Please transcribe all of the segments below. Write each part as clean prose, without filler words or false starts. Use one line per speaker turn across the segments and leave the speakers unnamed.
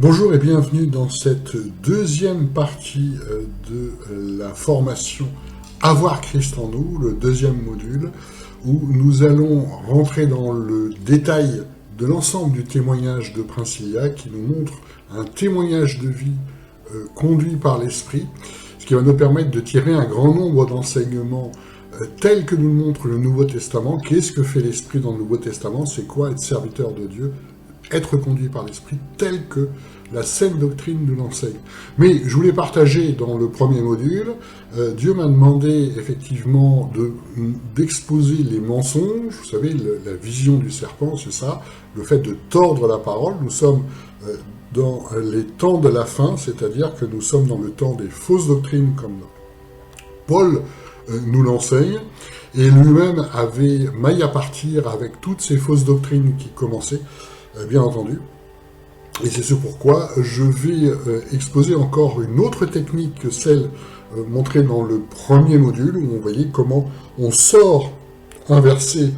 Bonjour et bienvenue dans cette deuxième partie de la formation Avoir Christ en nous, le deuxième module, où nous allons rentrer dans le détail de l'ensemble du témoignage de Princilia qui nous montre un témoignage de vie conduit par l'Esprit, ce qui va nous permettre de tirer un grand nombre d'enseignements tels que nous le montre le Nouveau Testament. Qu'est-ce que fait l'Esprit dans le Nouveau Testament? C'est quoi être serviteur de Dieu? Être conduit par l'Esprit tel que la saine doctrine nous l'enseigne. Mais je voulais partager dans le premier module, Dieu m'a demandé effectivement d'exposer les mensonges, vous savez, la vision du serpent, c'est ça, le fait de tordre la parole. Nous sommes dans les temps de la fin, c'est-à-dire que nous sommes dans le temps des fausses doctrines, comme Paul nous l'enseigne, et lui-même avait maille à partir avec toutes ces fausses doctrines qui commençaient, bien entendu. Et c'est ce pourquoi je vais exposer encore une autre technique que celle montrée dans le premier module, où on voyait comment on sort un verset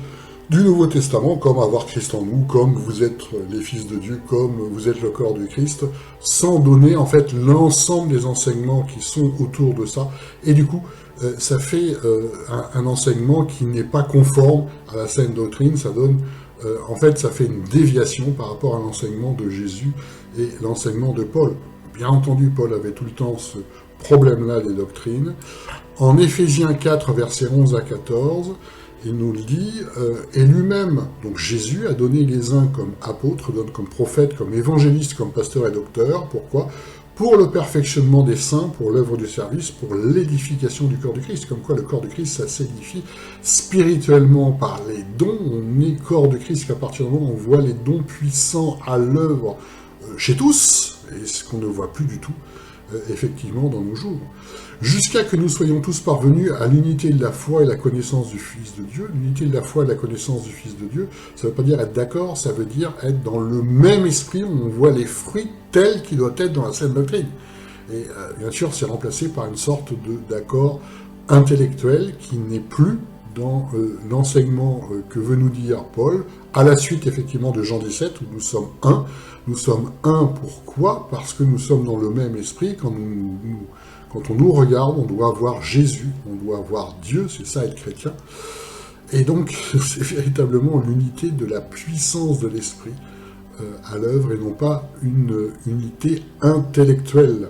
du Nouveau Testament, comme avoir Christ en nous, comme vous êtes les fils de Dieu, comme vous êtes le corps du Christ, sans donner en fait l'ensemble des enseignements qui sont autour de ça. Et du coup, ça fait un enseignement qui n'est pas conforme à la saine doctrine, ça donne... en fait, ça fait une déviation par rapport à l'enseignement de Jésus et l'enseignement de Paul. Bien entendu, Paul avait tout le temps ce problème-là des doctrines. En Éphésiens 4, versets 11 à 14, il nous le dit, et lui-même, donc Jésus, a donné les uns comme apôtres, donne comme prophètes, comme évangélistes, comme pasteurs et docteurs. Pourquoi ? Pour le perfectionnement des saints, pour l'œuvre du service, pour l'édification du corps du Christ. Comme quoi le corps du Christ, ça s'édifie spirituellement par les dons. On est corps du Christ qu'à partir du moment où on voit les dons puissants à l'œuvre chez tous, et ce qu'on ne voit plus du tout, effectivement, dans nos jours. Jusqu'à que nous soyons tous parvenus à l'unité de la foi et la connaissance du Fils de Dieu. L'unité de la foi et la connaissance du Fils de Dieu, ça ne veut pas dire être d'accord, ça veut dire être dans le même esprit, où on voit les fruits tels qu'ils doivent être dans la saine doctrine. Et bien sûr, c'est remplacé par une sorte d'accord intellectuel qui n'est plus dans l'enseignement que veut nous dire Paul, à la suite effectivement de Jean 17, où nous sommes un. Nous sommes un, pourquoi ? Parce que nous sommes dans le même esprit. Quand on nous regarde, on doit voir Jésus, on doit voir Dieu, c'est ça être chrétien. Et donc, c'est véritablement l'unité de la puissance de l'esprit à l'œuvre, et non pas une unité intellectuelle.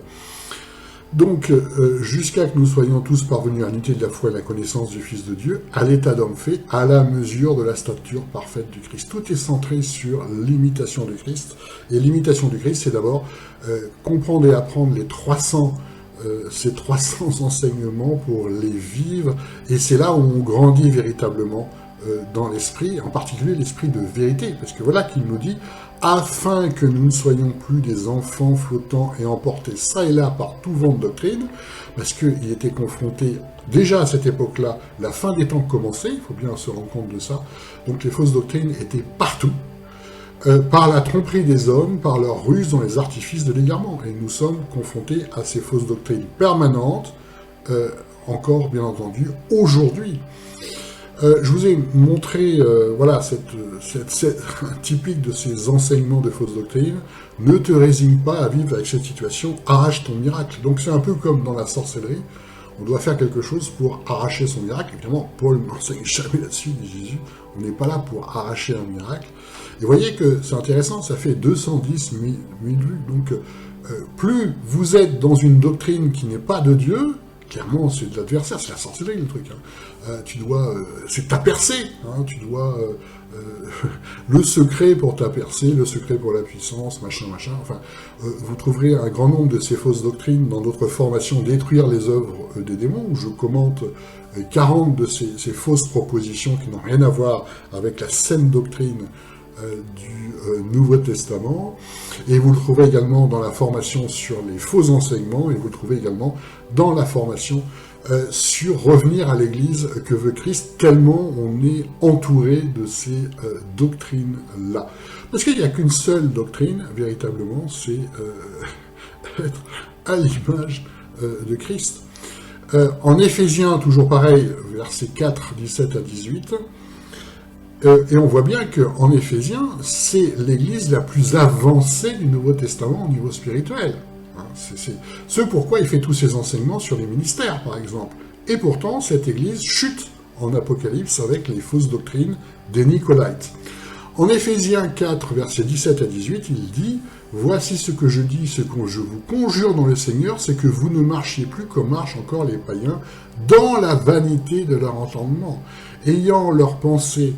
Donc, jusqu'à que nous soyons tous parvenus à l'unité de la foi et la connaissance du Fils de Dieu, à l'état d'homme fait, à la mesure de la stature parfaite du Christ. Tout est centré sur l'imitation du Christ. Et l'imitation du Christ, c'est d'abord comprendre et apprendre ces 300 enseignements pour les vivre. Et c'est là où on grandit véritablement dans l'esprit, en particulier l'esprit de vérité. Parce que voilà qu'il nous dit, afin que nous ne soyons plus des enfants flottants et emportés ça et là par tout vent de doctrine, parce qu'il était confronté, déjà à cette époque-là, la fin des temps commençait, il faut bien se rendre compte de ça, donc les fausses doctrines étaient partout, par la tromperie des hommes, par leur ruse dans les artifices de l'égarement. Et nous sommes confrontés à ces fausses doctrines permanentes, encore bien entendu, aujourd'hui. Je vous ai montré, voilà, typique de ces enseignements de fausses doctrines. Ne te résigne pas à vivre avec cette situation, arrache ton miracle. Donc c'est un peu comme dans la sorcellerie, on doit faire quelque chose pour arracher son miracle. Évidemment, Paul n'enseigne jamais là-dessus, dit Jésus, on n'est pas là pour arracher un miracle. Et vous voyez que c'est intéressant, ça fait 210 000 vues. Donc plus vous êtes dans une doctrine qui n'est pas de Dieu, clairement, c'est de l'adversaire, c'est la sorcellerie, le truc. Tu dois... c'est ta percée, tu dois... le secret pour ta percée, le secret pour la puissance, machin. Enfin, vous trouverez un grand nombre de ces fausses doctrines dans d'autres formations, détruire les œuvres des démons, où je commente 40 de ces fausses propositions qui n'ont rien à voir avec la saine doctrine du Nouveau Testament, et vous le trouvez également dans la formation sur les faux enseignements, et vous le trouvez également dans la formation sur revenir à l'Église que veut Christ, tellement on est entouré de ces doctrines-là. Parce qu'il n'y a qu'une seule doctrine, véritablement, c'est être à l'image de Christ. En Éphésiens, toujours pareil, versets 4, 17 à 18, Et on voit bien qu'en Éphésiens, c'est l'église la plus avancée du Nouveau Testament au niveau spirituel. C'est ce pourquoi il fait tous ses enseignements sur les ministères, par exemple. Et pourtant, cette église chute en Apocalypse avec les fausses doctrines des Nicolaïtes. En Éphésiens 4, versets 17 à 18, il dit « Voici ce que je dis, ce que je vous conjure dans le Seigneur, c'est que vous ne marchiez plus comme marchent encore les païens, dans la vanité de leur entendement, ayant leurs pensées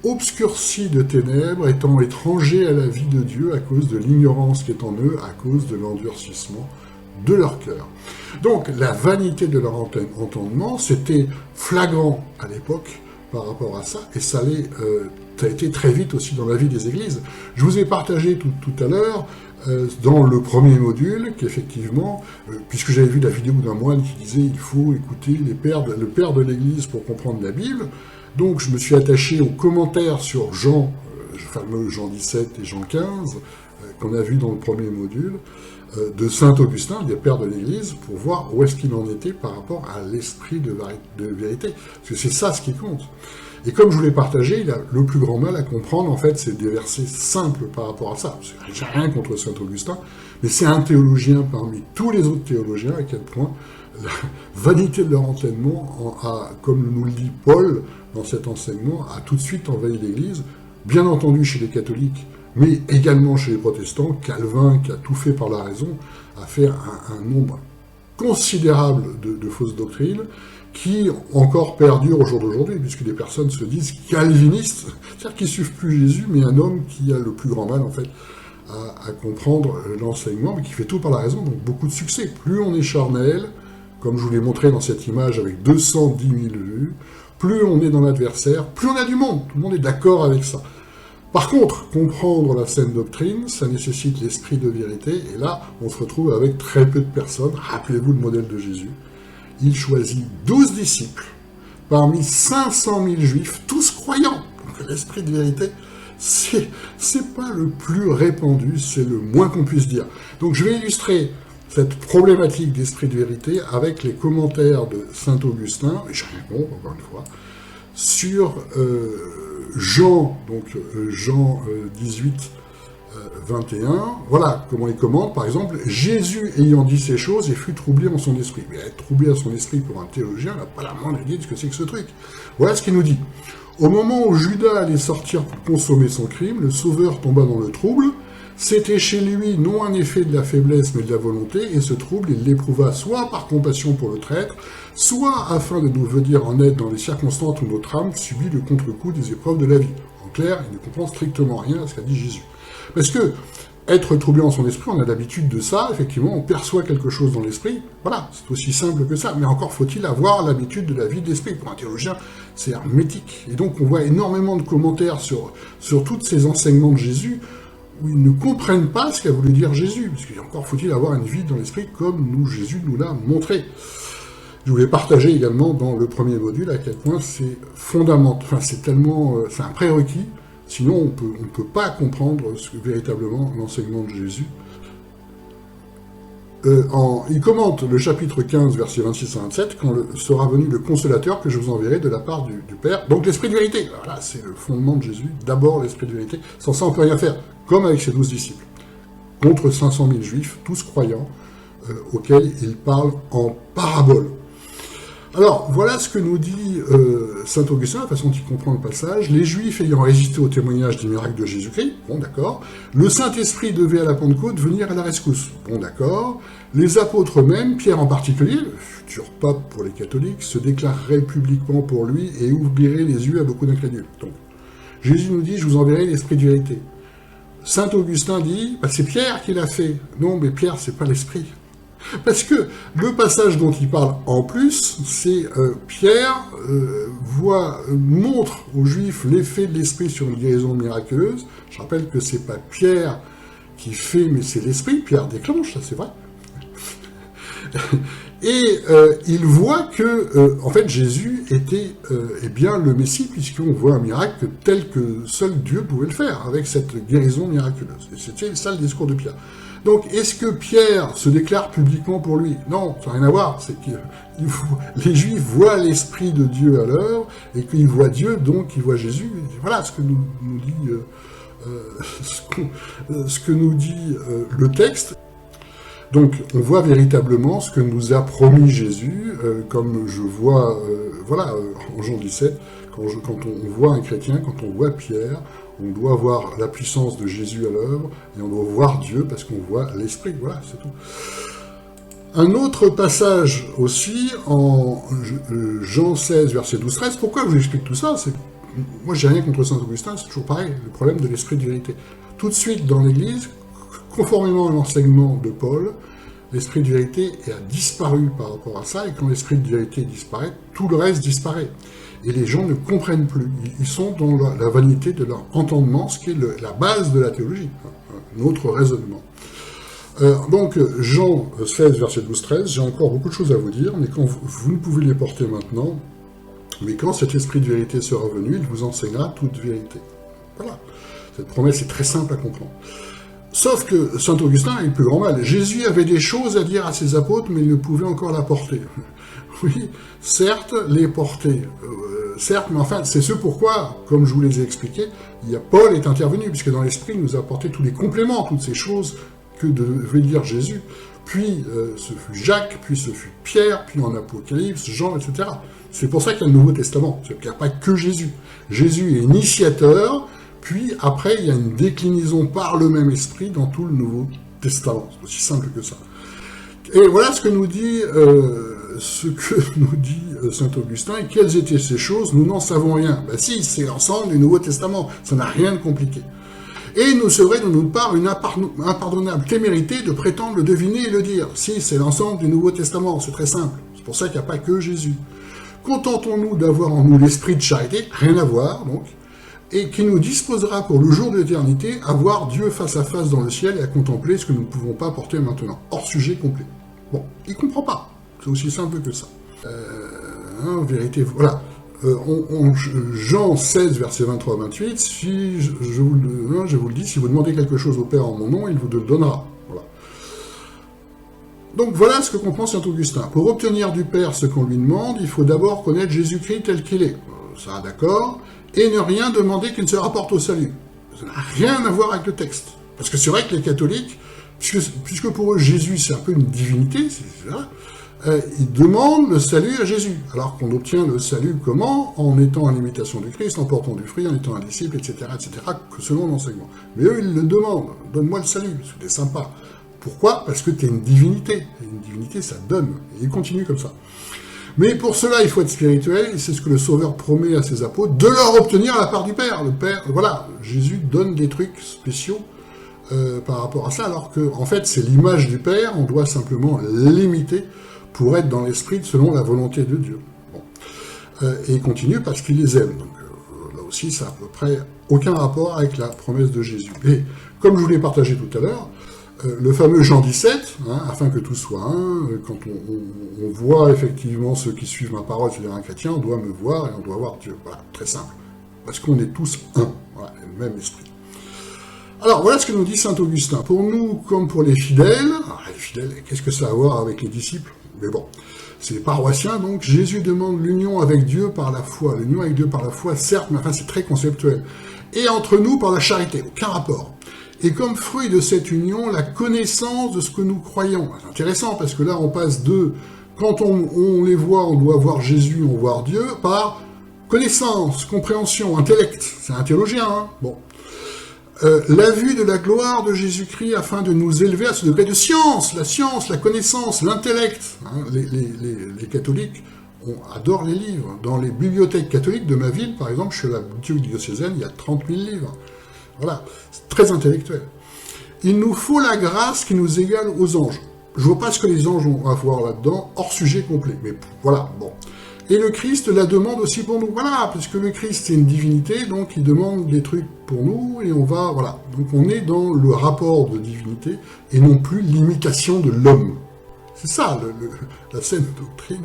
obscurcies de ténèbres, étant étrangers à la vie de Dieu à cause de l'ignorance qui est en eux, à cause de l'endurcissement de leur cœur. » Donc, la vanité de leur entendement, c'était flagrant à l'époque par rapport à ça, et ça a été très vite aussi dans la vie des églises. Je vous ai partagé tout à l'heure, dans le premier module, qu'effectivement, puisque j'avais vu la vidéo d'un moine qui disait « il faut écouter le père de l'église pour comprendre la Bible », donc je me suis attaché aux commentaires sur Jean, le fameux Jean 17 et Jean 15, qu'on a vu dans le premier module, de saint Augustin, des pères de l'Église, pour voir où est-ce qu'il en était par rapport à l'esprit de vérité. Parce que c'est ça ce qui compte. Et comme je vous l'ai partagé, il a le plus grand mal à comprendre, en fait, c'est des versets simples par rapport à ça. J'ai rien contre saint Augustin, mais c'est un théologien parmi tous les autres théologiens, à quel point la vanité de leur enseignement, comme nous le dit Paul dans cet enseignement, a tout de suite envahi l'Église, bien entendu chez les catholiques, mais également chez les protestants. Calvin, qui a tout fait par la raison, a fait un nombre considérable de fausses doctrines qui encore perdurent au jour d'aujourd'hui, puisque les personnes se disent calvinistes, c'est-à-dire qu'ils ne suivent plus Jésus, mais un homme qui a le plus grand mal, en fait, à comprendre l'enseignement, mais qui fait tout par la raison, donc beaucoup de succès. Plus on est charnel, comme je vous l'ai montré dans cette image avec 210 000 vues, plus on est dans l'adversaire, plus on a du monde, tout le monde est d'accord avec ça. Par contre, comprendre la saine doctrine, ça nécessite l'esprit de vérité, et là, on se retrouve avec très peu de personnes. Rappelez-vous le modèle de Jésus. Il choisit 12 disciples, parmi 500 000 juifs, tous croyants. Donc l'esprit de vérité, c'est pas le plus répandu, c'est le moins qu'on puisse dire. Donc je vais illustrer cette problématique d'esprit de vérité avec les commentaires de saint Augustin, et je réponds, encore une fois, sur Jean 18, 21, voilà comment il commente, par exemple, « Jésus ayant dit ces choses et fut troublé en son esprit ». Mais être troublé à son esprit pour un théologien n'a pas la moindre idée de ce que c'est que ce truc. Voilà ce qu'il nous dit. « Au moment où Judas allait sortir pour consommer son crime, le Sauveur tomba dans le trouble. C'était chez lui non un effet de la faiblesse mais de la volonté, et ce trouble, il l'éprouva soit par compassion pour le traître, soit afin de nous venir en aide dans les circonstances où notre âme subit le contre-coup des épreuves de la vie. » En clair, il ne comprend strictement rien à ce qu'a dit Jésus. Parce que, être troublé en son esprit, on a l'habitude de ça, effectivement, on perçoit quelque chose dans l'esprit, voilà, c'est aussi simple que ça, mais encore faut-il avoir l'habitude de la vie de l'esprit. Pour un théologien, c'est hermétique. Et donc on voit énormément de commentaires sur tous ces enseignements de Jésus, où ils ne comprennent pas ce qu'a voulu dire Jésus, parce qu'encore faut-il avoir une vie dans l'esprit comme Jésus nous l'a montré. Je voulais partager également dans le premier module à quel point c'est fondamental, enfin c'est un prérequis, sinon on ne peut pas comprendre véritablement l'enseignement de Jésus. Il commente le chapitre 15, versets 26 à 27, quand sera venu le consolateur que je vous enverrai de la part du Père. Donc l'esprit de vérité, voilà, c'est le fondement de Jésus, d'abord l'esprit de vérité, sans ça on ne peut rien faire, comme avec ses 12 disciples, contre 500 000 juifs, tous croyants, auxquels il parle en parabole. Alors, voilà ce que nous dit saint Augustin, la façon dont il comprend le passage. Les Juifs ayant résisté au témoignage des miracles de Jésus-Christ, bon d'accord. Le Saint-Esprit devait à la Pentecôte venir à la rescousse, bon d'accord. Les apôtres eux-mêmes, Pierre en particulier, le futur pape pour les catholiques, se déclareraient publiquement pour lui et ouvriraient les yeux à beaucoup d'incrédules. Donc, Jésus nous dit, je vous enverrai l'Esprit de vérité. Saint Augustin dit, c'est Pierre qui l'a fait. Non, mais Pierre, c'est pas l'Esprit. Parce que le passage dont il parle en plus, c'est Pierre montre aux Juifs l'effet de l'Esprit sur une guérison miraculeuse. Je rappelle que c'est pas Pierre qui fait, mais c'est l'Esprit. Pierre déclenche, ça c'est vrai. Et il voit que, en fait, Jésus était bien le Messie, puisqu'on voit un miracle tel que seul Dieu pouvait le faire, avec cette guérison miraculeuse. Et c'était ça le discours de Pierre. Donc, est-ce que Pierre se déclare publiquement pour lui? Non, ça n'a rien à voir. C'est que les Juifs voient l'Esprit de Dieu à l'œuvre, et qu'ils voient Dieu, donc ils voient Jésus. Voilà ce que nous dit, ce que nous dit le texte. Donc, on voit véritablement ce que nous a promis Jésus, comme je vois, en Jean 17, quand on voit un chrétien, quand on voit Pierre, on doit voir la puissance de Jésus à l'œuvre, et on doit voir Dieu parce qu'on voit l'Esprit, voilà, c'est tout. Un autre passage aussi, en Jean 16, verset 12-13, pourquoi je vous explique tout ça? Moi, j'ai rien contre Saint-Augustin, c'est toujours pareil, le problème de l'esprit de vérité. Tout de suite, dans l'Église, conformément à l'enseignement de Paul, l'esprit de vérité a disparu par rapport à ça, et quand l'esprit de vérité disparaît, tout le reste disparaît. Et les gens ne comprennent plus. Ils sont dans la vanité de leur entendement, ce qui est la base de la théologie, un autre raisonnement. Donc, Jean 16, verset 12-13, j'ai encore beaucoup de choses à vous dire, mais quand vous ne pouvez les porter maintenant, mais quand cet esprit de vérité sera venu, il vous enseignera toute vérité. Voilà. Cette promesse est très simple à comprendre. Sauf que Saint Augustin a eu plus grand mal. Jésus avait des choses à dire à ses apôtres, mais il ne pouvait encore la porter. Oui, certes, les porter. Certes, mais enfin, c'est ce pourquoi, comme je vous les ai expliqués, Paul est intervenu, puisque dans l'Esprit, il nous a apporté tous les compléments, toutes ces choses que devait dire Jésus. Puis, ce fut Jacques, puis ce fut Pierre, puis en Apocalypse, Jean, etc. C'est pour ça qu'il y a le Nouveau Testament. C'est qu'il n'y a pas que Jésus. Jésus est initiateur, puis après, il y a une déclinaison par le même esprit dans tout le Nouveau Testament. C'est aussi simple que ça. Et voilà ce que nous dit saint Augustin. Et quelles étaient ces choses? Nous n'en savons rien. Ben si, c'est l'ensemble du Nouveau Testament. Ça n'a rien de compliqué. Et nous serait de notre part une impardonnable témérité de prétendre le deviner et le dire. Si, c'est l'ensemble du Nouveau Testament. C'est très simple. C'est pour ça qu'il n'y a pas que Jésus. Contentons-nous d'avoir en nous l'esprit de charité, rien à voir, donc, et qui nous disposera pour le jour de l'éternité à voir Dieu face à face dans le ciel et à contempler ce que nous ne pouvons pas porter maintenant. Hors sujet complet. Bon, il ne comprend pas. C'est aussi simple que ça. Vérité, voilà. Jean 16, verset 23-28, si je vous le dis, si vous demandez quelque chose au Père en mon nom, il vous le donnera. Voilà. Donc voilà ce que comprend saint Augustin. Pour obtenir du Père ce qu'on lui demande, il faut d'abord connaître Jésus-Christ tel qu'il est. Ça, d'accord. Et ne rien demander qui ne se rapporte au salut. Ça n'a rien à voir avec le texte. Parce que c'est vrai que les catholiques, puisque pour eux Jésus c'est un peu une divinité, c'est ça, ils demandent le salut à Jésus. Alors qu'on obtient le salut comment? En étant à l'imitation du Christ, en portant du fruit, en étant un disciple, etc., que selon l'enseignement. Mais eux, ils le demandent. Donne-moi le salut, c'était sympa. Pourquoi? Parce que tu es une divinité. Et une divinité, ça donne. Et ils continuent comme ça. Mais pour cela, il faut être spirituel, et c'est ce que le Sauveur promet à ses apôtres, de leur obtenir la part du Père. Le Père, voilà, Jésus donne des trucs spéciaux par rapport à ça, alors que, en fait, c'est l'image du Père, on doit simplement l'imiter pour être dans l'esprit selon la volonté de Dieu. Bon. Et il continue parce qu'il les aime. Donc là aussi, ça n'a à peu près aucun rapport avec la promesse de Jésus. Et comme je vous l'ai partagé tout à l'heure, le fameux Jean 17, afin que tout soit un, quand on voit effectivement ceux qui suivent ma parole, c'est-à-dire un chrétien, on doit me voir et on doit voir Dieu. Voilà, très simple. Parce qu'on est tous un, voilà, le même esprit. Alors, voilà ce que nous dit saint Augustin. Pour nous, comme pour les fidèles, qu'est-ce que ça a à voir avec les disciples? Mais bon, c'est les paroissiens, donc Jésus demande l'union avec Dieu par la foi. L'union avec Dieu par la foi, certes, mais enfin c'est très conceptuel. Et entre nous par la charité, aucun rapport. Et comme fruit de cette union, la connaissance de ce que nous croyons. C'est intéressant, parce que là on passe de, quand on les voit, on doit voir Jésus, on voit Dieu, par connaissance, compréhension, intellect. C'est un théologien, hein. Bon. La vue de la gloire de Jésus-Christ afin de nous élever à ce degré de science, la connaissance, l'intellect. Hein, les catholiques adorent les livres. Dans les bibliothèques catholiques de ma ville, par exemple, je suis à la bibliothèque diocésaine, il y a 30 000 livres. Voilà, c'est très intellectuel. Il nous faut la grâce qui nous égale aux anges. Je ne vois pas ce que les anges ont à voir là-dedans, hors sujet complet. Mais voilà, bon. Et le Christ la demande aussi pour nous. Voilà, puisque le Christ, c'est une divinité, donc il demande des trucs pour nous, et on va, voilà. Donc on est dans le rapport de divinité, et non plus l'imitation de l'homme. C'est ça, la saine doctrine.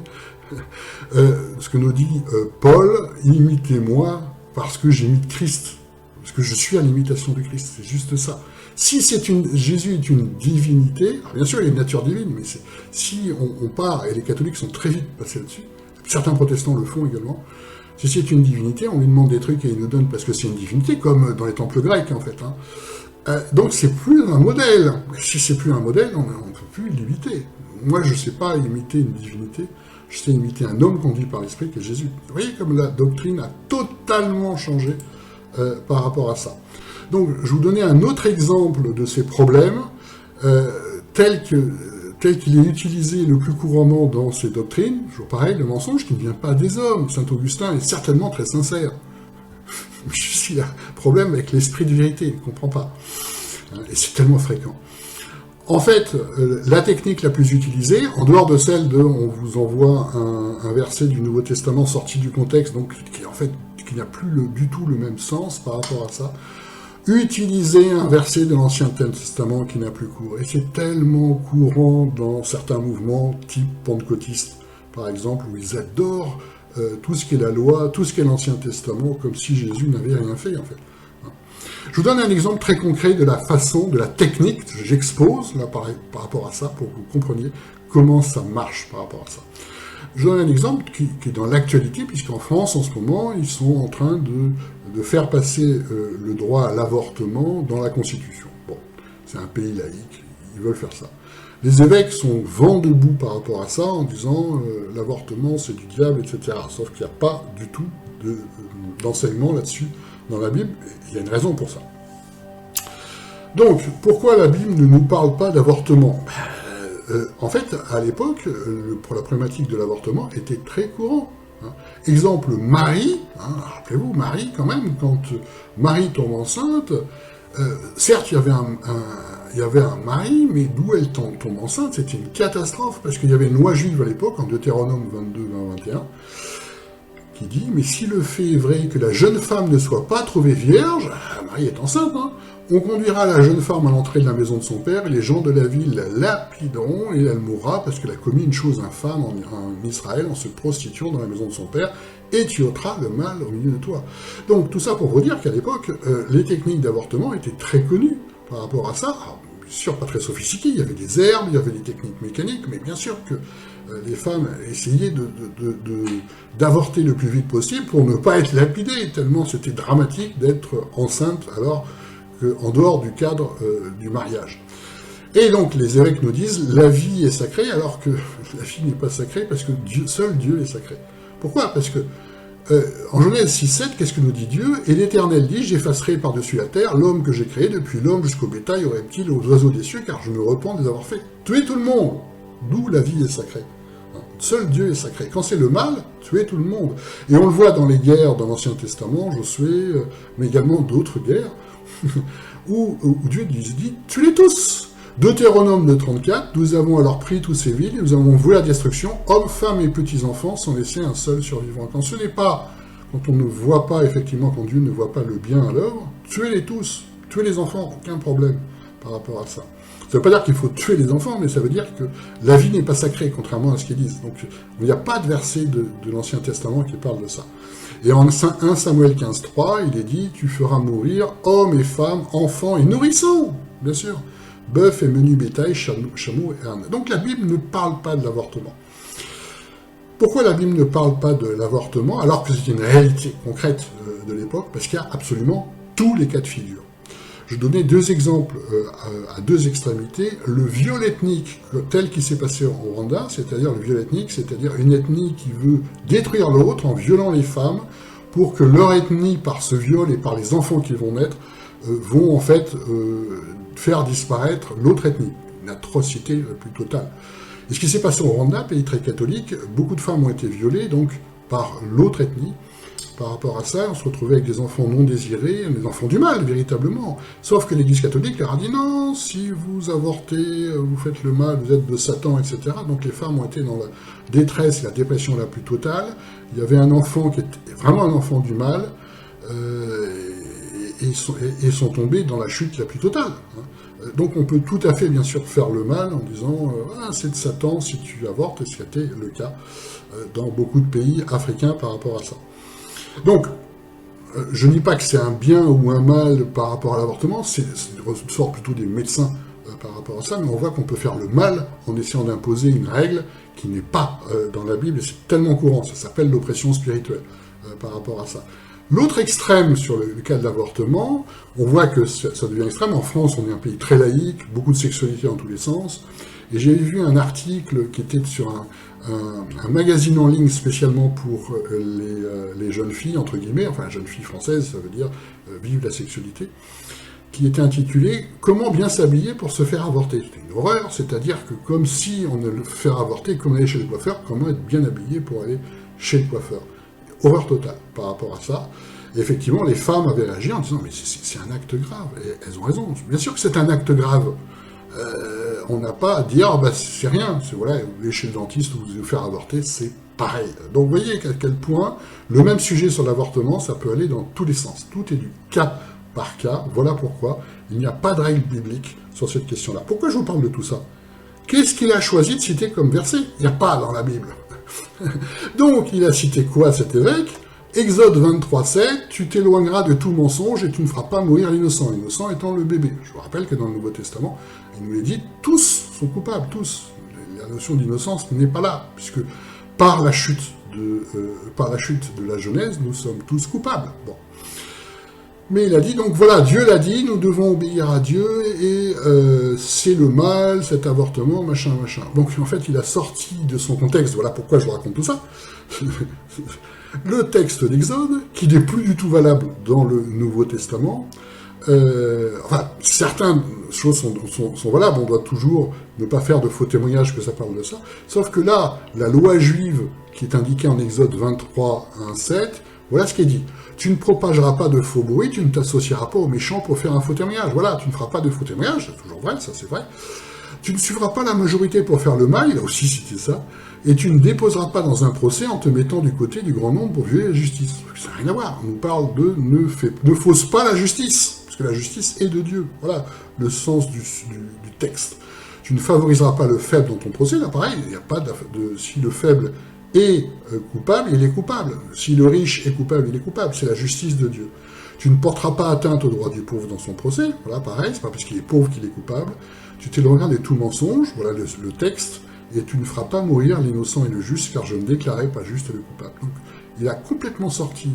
Ce que nous dit Paul, imitez-moi parce que j'imite Christ. Parce que je suis à l'imitation du Christ, c'est juste ça. Si Jésus est une divinité, alors bien sûr il est une nature divine, mais si on part, et les catholiques sont très vite passés là-dessus, certains protestants le font également, si c'est une divinité, on lui demande des trucs et il nous donne parce que c'est une divinité, comme dans les temples grecs en fait. Donc c'est plus un modèle. Si c'est plus un modèle, on ne peut plus l'imiter. Moi je ne sais pas imiter une divinité, je sais imiter un homme conduit par l'Esprit qui est Jésus. Vous voyez comme la doctrine a totalement changé par rapport à ça. Donc je vous donnais un autre exemple de ces problèmes, tel qu'il est utilisé le plus couramment dans ces doctrines. Toujours pareil, le mensonge qui ne vient pas des hommes. Saint Augustin est certainement très sincère. Juste il y a un problème avec l'esprit de vérité, il ne comprend pas. Et c'est tellement fréquent. En fait, la technique la plus utilisée, en dehors de celle de on vous envoie un verset du Nouveau Testament sorti du contexte, donc qui n'a plus du tout le même sens par rapport à ça, utiliser un verset de l'Ancien Testament qui n'a plus cours. Et c'est tellement courant dans certains mouvements, type pentecôtiste, par exemple, où ils adorent tout ce qui est la loi, tout ce qui est l'Ancien Testament, comme si Jésus n'avait rien fait, en fait. Je vous donne un exemple très concret de la façon, de la technique, que j'expose là par rapport à ça, pour que vous compreniez comment ça marche par rapport à ça. Je vous donne un exemple qui est dans l'actualité, puisqu'en France, en ce moment, ils sont en train de faire passer le droit à l'avortement dans la Constitution. Bon, c'est un pays laïque, ils veulent faire ça. Les évêques sont vent debout par rapport à ça, en disant l'avortement c'est du diable, etc. Sauf qu'il n'y a pas du tout d'enseignement là-dessus dans la Bible, il y a une raison pour ça. Donc, pourquoi la Bible ne nous parle pas d'avortement ? En fait, à l'époque, pour la problématique de l'avortement était très courant. Exemple, Marie, rappelez-vous, Marie quand même, quand Marie tombe enceinte, certes il y avait un mari, mais d'où elle tombe enceinte, c'était une catastrophe, parce qu'il y avait une loi juive à l'époque, en Deutéronome 22, 20, 21, qui dit, mais si le fait est vrai que la jeune femme ne soit pas trouvée vierge, Marie est enceinte, on conduira la jeune femme à l'entrée de la maison de son père, et les gens de la ville la lapideront, et elle mourra parce qu'elle a commis une chose infâme en Israël en se prostituant dans la maison de son père, et tu ôteras le mal au milieu de toi. Donc tout ça pour vous dire qu'à l'époque, les techniques d'avortement étaient très connues par rapport à ça. Alors, bien sûr, pas très sophistiquées, il y avait des herbes, il y avait des techniques mécaniques, mais bien sûr que les femmes essayaient d'avorter le plus vite possible pour ne pas être lapidées, tellement c'était dramatique d'être enceinte alors qu'en dehors du cadre du mariage. Et donc les évêques nous disent la vie est sacrée alors que la vie n'est pas sacrée parce que seul Dieu est sacré. Pourquoi ? Parce que en Genèse 6.7, qu'est-ce que nous dit Dieu ? Et l'Éternel dit, j'effacerai par-dessus la terre l'homme que j'ai créé, depuis l'homme jusqu'au bétail, aux reptiles, aux oiseaux des cieux, car je me repens de les avoir fait tuer tout le monde. D'où la vie est sacrée. Seul Dieu est sacré. Quand c'est le mal, tuer tout le monde. Et on le voit dans les guerres dans l'Ancien Testament, Josué, mais également d'autres guerres, où Dieu dit, tuez-les tous. Deutéronome de 34, nous avons alors pris tous ces villes, et nous avons voué la destruction, hommes, femmes et petits-enfants, sans laisser un seul survivant. Quand ce n'est pas, quand on ne voit pas, effectivement, quand Dieu ne voit pas le bien à l'œuvre, tuez-les tous, tuez les enfants, aucun problème par rapport à ça. Ça ne veut pas dire qu'il faut tuer les enfants, mais ça veut dire que la vie n'est pas sacrée, contrairement à ce qu'ils disent. Donc il n'y a pas de verset de l'Ancien Testament qui parle de ça. Et en 1 Samuel 15.3, il est dit, tu feras mourir hommes et femmes, enfants et nourrissons, bien sûr. Bœuf et menu bétail, chameau et âne. Donc la Bible ne parle pas de l'avortement. Pourquoi la Bible ne parle pas de l'avortement alors que c'est une réalité concrète de l'époque ? Parce qu'il y a absolument tous les cas de figure. Je donnais deux exemples à deux extrémités. Le viol ethnique tel qu'il s'est passé au Rwanda, c'est-à-dire le viol ethnique, c'est-à-dire une ethnie qui veut détruire l'autre en violant les femmes pour que leur ethnie, par ce viol et par les enfants qui vont naître, vont en fait faire disparaître l'autre ethnie. Une atrocité la plus totale. Et ce qui s'est passé au Rwanda, pays très catholique, beaucoup de femmes ont été violées donc par l'autre ethnie. Par rapport à ça, on se retrouvait avec des enfants non désirés, des enfants du mal, véritablement. Sauf que l'Église catholique leur a dit non, si vous avortez, vous faites le mal, vous êtes de Satan, etc. Donc les femmes ont été dans la détresse et la dépression la plus totale. Il y avait un enfant qui était vraiment un enfant du mal, et sont tombés dans la chute la plus totale. Donc on peut tout à fait, bien sûr, faire le mal en disant c'est de Satan si tu avortes, et c'était le cas dans beaucoup de pays africains par rapport à ça. Donc, je ne dis pas que c'est un bien ou un mal par rapport à l'avortement, c'est ressort plutôt des médecins par rapport à ça, mais on voit qu'on peut faire le mal en essayant d'imposer une règle qui n'est pas dans la Bible, et c'est tellement courant, ça s'appelle l'oppression spirituelle par rapport à ça. L'autre extrême sur le cas de l'avortement, on voit que ça devient extrême. En France, on est un pays très laïque, beaucoup de sexualité dans tous les sens, et j'ai vu un article qui était sur un magazine en ligne spécialement pour les jeunes filles, entre guillemets, enfin jeunes filles françaises, ça veut dire vivre la sexualité, qui était intitulé « Comment bien s'habiller pour se faire avorter ». C'était une horreur, c'est-à-dire que comme si on allait faire avorter, comme aller chez le coiffeur, comment être bien habillé pour aller chez le coiffeur. Horreur totale par rapport à ça. Et effectivement, les femmes avaient réagi en disant « Mais c'est un acte grave ». Et elles ont raison. Bien sûr que c'est un acte grave. On n'a pas à dire « c'est rien ». Voilà, vous allez chez le dentiste ou vous vous faire avorter, c'est pareil. Donc vous voyez à quel point le même sujet sur l'avortement, ça peut aller dans tous les sens. Tout est du cas par cas. Voilà pourquoi il n'y a pas de règle biblique sur cette question-là. Pourquoi je vous parle de tout ça? Qu'est-ce qu'il a choisi de citer comme verset? Il n'y a pas dans la Bible. Donc, il a cité quoi, cet évêque? Exode 23:7, tu t'éloigneras de tout mensonge et tu ne feras pas mourir l'innocent. L'innocent étant le bébé. Je vous rappelle que dans le Nouveau Testament, il nous est dit, tous sont coupables, tous. La notion d'innocence n'est pas là, puisque par la chute de la Genèse, nous sommes tous coupables. Bon. Mais il a dit, donc voilà, Dieu l'a dit, nous devons obéir à Dieu, et c'est le mal, cet avortement, machin. Donc en fait, il a sorti de son contexte, voilà pourquoi je vous raconte tout ça, le texte d'Exode, qui n'est plus du tout valable dans le Nouveau Testament. Enfin, certaines choses sont valables, on doit toujours ne pas faire de faux témoignages que ça parle de ça, sauf que là, la loi juive, qui est indiquée en Exode 23:1-7, voilà ce qui est dit. Tu ne propageras pas de faux bruits, tu ne t'associeras pas aux méchants pour faire un faux témoignage. Voilà, tu ne feras pas de faux témoignages, c'est toujours vrai, ça c'est vrai. Tu ne suivras pas la majorité pour faire le mal, il a aussi cité ça, et tu ne déposeras pas dans un procès en te mettant du côté du grand nombre pour violer la justice. Ça n'a rien à voir, on nous parle de ne fausse pas la justice, parce que la justice est de Dieu. Voilà le sens du texte. Tu ne favoriseras pas le faible dans ton procès, là pareil, il n'y a pas si le faible est coupable, il est coupable. Si le riche est coupable, il est coupable. C'est la justice de Dieu. Tu ne porteras pas atteinte au droit du pauvre dans son procès. Voilà, pareil, c'est pas parce qu'il est pauvre qu'il est coupable. Tu t'éloigneras de tout mensonge, voilà le texte, et tu ne feras pas mourir l'innocent et le juste, car je ne déclarais pas juste le coupable. Donc, il a complètement sorti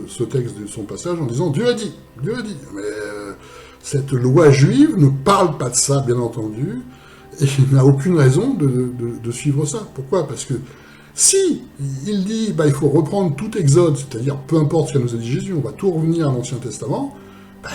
ce texte de son passage en disant « Dieu a dit ». Mais cette loi juive ne parle pas de ça, bien entendu, et il n'a aucune raison de suivre ça. Pourquoi? Parce que si il dit il faut reprendre tout Exode, c'est-à-dire peu importe ce que nous a dit Jésus, on va tout revenir à l'Ancien Testament,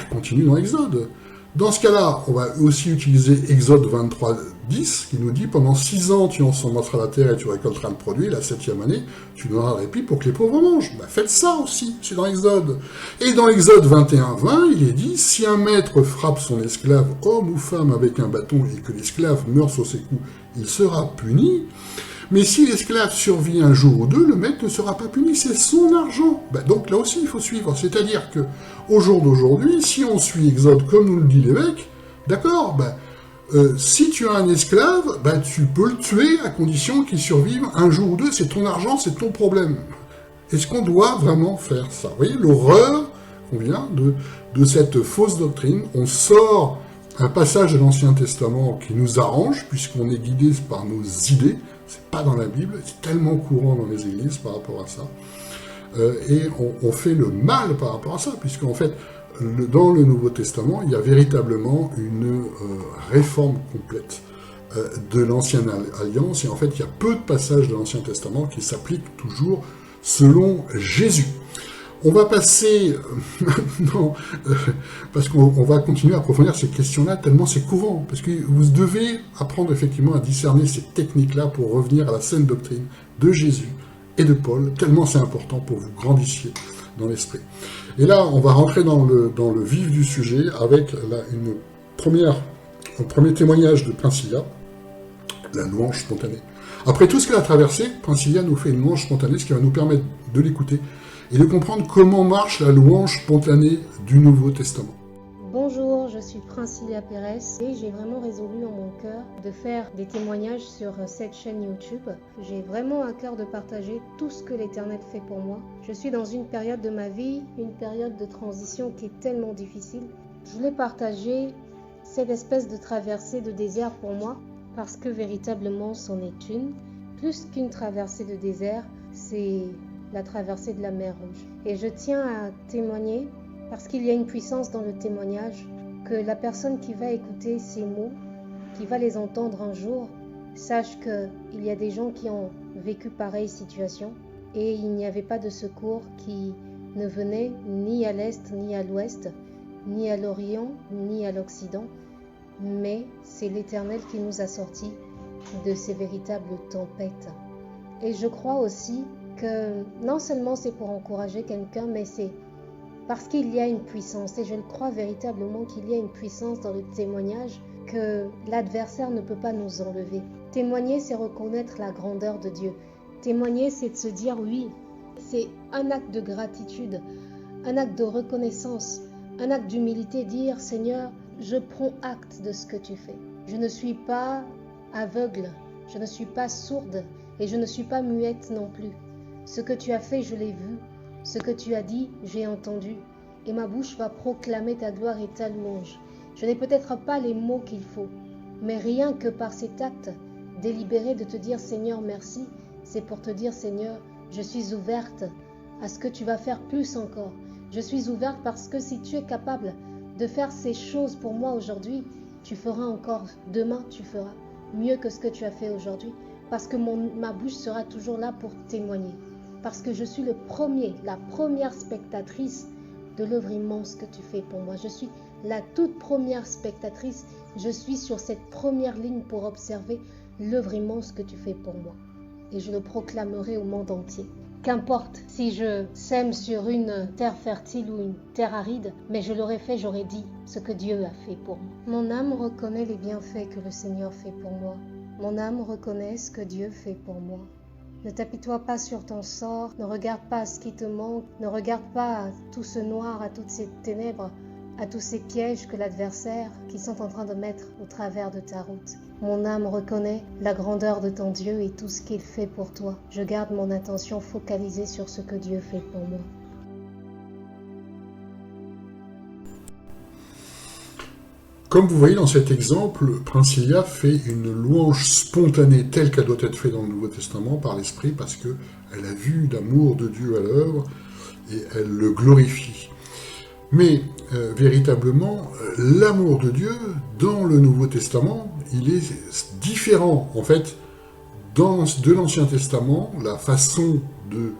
continue dans Exode. Dans ce cas-là, on va aussi utiliser Exode 23:10, qui nous dit « Pendant 6 ans, tu ensemenceras la terre et tu récolteras le produit, la 7e année, tu donneras le répit pour que les pauvres mangent. » Faites ça aussi, c'est dans Exode. Et dans Exode 21:20, il est dit « Si un maître frappe son esclave, homme ou femme, avec un bâton, et que l'esclave meurt sur ses coups, il sera puni. Mais si l'esclave survit un jour ou deux, le maître ne sera pas puni, c'est son argent. » Donc là aussi, il faut suivre. C'est-à-dire que au jour d'aujourd'hui, si on suit Exode comme nous le dit l'évêque, d'accord, si tu as un esclave, tu peux le tuer à condition qu'il survive un jour ou deux, c'est ton argent, c'est ton problème. Est-ce qu'on doit vraiment faire ça? Vous voyez l'horreur qu'on vient de cette fausse doctrine. On sort un passage de l'Ancien Testament qui nous arrange, puisqu'on est guidé par nos idées. C'est pas dans la Bible, c'est tellement courant dans les églises par rapport à ça. Et on fait le mal par rapport à ça, puisqu'en fait, dans le Nouveau Testament, il y a véritablement une réforme complète de l'Ancienne Alliance, et en fait, il y a peu de passages de l'Ancien Testament qui s'appliquent toujours selon Jésus. On va passer maintenant, parce qu'on va continuer à approfondir ces questions-là, tellement c'est courant, parce que vous devez apprendre effectivement à discerner ces techniques-là pour revenir à la saine doctrine de Jésus et de Paul, tellement c'est important pour vous grandissiez dans l'esprit. Et là, on va rentrer dans le vif du sujet avec un premier témoignage de Princilla, la louange spontanée. Après tout ce qu'elle a traversé, Princilla nous fait une louange spontanée, ce qui va nous permettre de l'écouter et de comprendre comment marche la louange spontanée du Nouveau Testament.
Bonjour, je suis Princilia Pérez et j'ai vraiment résolu en mon cœur de faire des témoignages sur cette chaîne YouTube. J'ai vraiment à cœur de partager tout ce que l'Éternel fait pour moi. Je suis dans une période de ma vie, une période de transition qui est tellement difficile. Je voulais partager cette espèce de traversée de désert pour moi parce que véritablement c'en est une. Plus qu'une traversée de désert, c'est la traversée de la mer Rouge. Et je tiens à témoigner parce qu'il y a une puissance dans le témoignage, que la personne qui va écouter ces mots, qui va les entendre un jour, sache qu'il y a des gens qui ont vécu pareille situation et il n'y avait pas de secours qui ne venait ni à l'est ni à l'ouest, ni à l'Orient ni à l'Occident, mais c'est l'Éternel qui nous a sortis de ces véritables tempêtes. Et je crois aussi que non seulement c'est pour encourager quelqu'un, mais c'est parce qu'il y a une puissance, et je le crois véritablement qu'il y a une puissance dans le témoignage que l'adversaire ne peut pas nous enlever. Témoigner, c'est reconnaître la grandeur de Dieu. Témoigner, c'est de se dire oui, c'est un acte de gratitude, un acte de reconnaissance, un acte d'humilité, dire Seigneur, je prends acte de ce que tu fais. Je ne suis pas aveugle, je ne suis pas sourde et je ne suis pas muette non plus. Ce que tu as fait, je l'ai vu. Ce que tu as dit, j'ai entendu. Et ma bouche va proclamer ta gloire et ta louange. Je n'ai peut-être pas les mots qu'il faut, mais rien que par cet acte délibéré de te dire Seigneur, merci, c'est pour te dire Seigneur, je suis ouverte à ce que tu vas faire plus encore. Je suis ouverte parce que si tu es capable de faire ces choses pour moi aujourd'hui, tu feras encore demain, tu feras mieux que ce que tu as fait aujourd'hui. Parce que ma bouche sera toujours là pour témoigner. Parce que je suis la première spectatrice de l'œuvre immense que tu fais pour moi. Je suis la toute première spectatrice. Je suis sur cette première ligne pour observer l'œuvre immense que tu fais pour moi. Et je le proclamerai au monde entier. Qu'importe si je sème sur une terre fertile ou une terre aride, mais je l'aurais fait, j'aurais dit ce que Dieu a fait pour moi. Mon âme reconnaît les bienfaits que le Seigneur fait pour moi. Mon âme reconnaît ce que Dieu fait pour moi. Ne t'apitoie pas sur ton sort, ne regarde pas à ce qui te manque, ne regarde pas à tout ce noir, à toutes ces ténèbres, à tous ces pièges que l'adversaire qui sont en train de mettre au travers de ta route. Mon âme reconnaît la grandeur de ton Dieu et tout ce qu'il fait pour toi. Je garde mon attention focalisée sur ce que Dieu fait pour moi.
Comme vous voyez dans cet exemple, Princilia fait une louange spontanée telle qu'elle doit être faite dans le Nouveau Testament par l'Esprit parce qu'elle a vu l'amour de Dieu à l'œuvre et elle le glorifie. Mais véritablement, l'amour de Dieu dans le Nouveau Testament, il est différent en fait de l'Ancien Testament, la façon de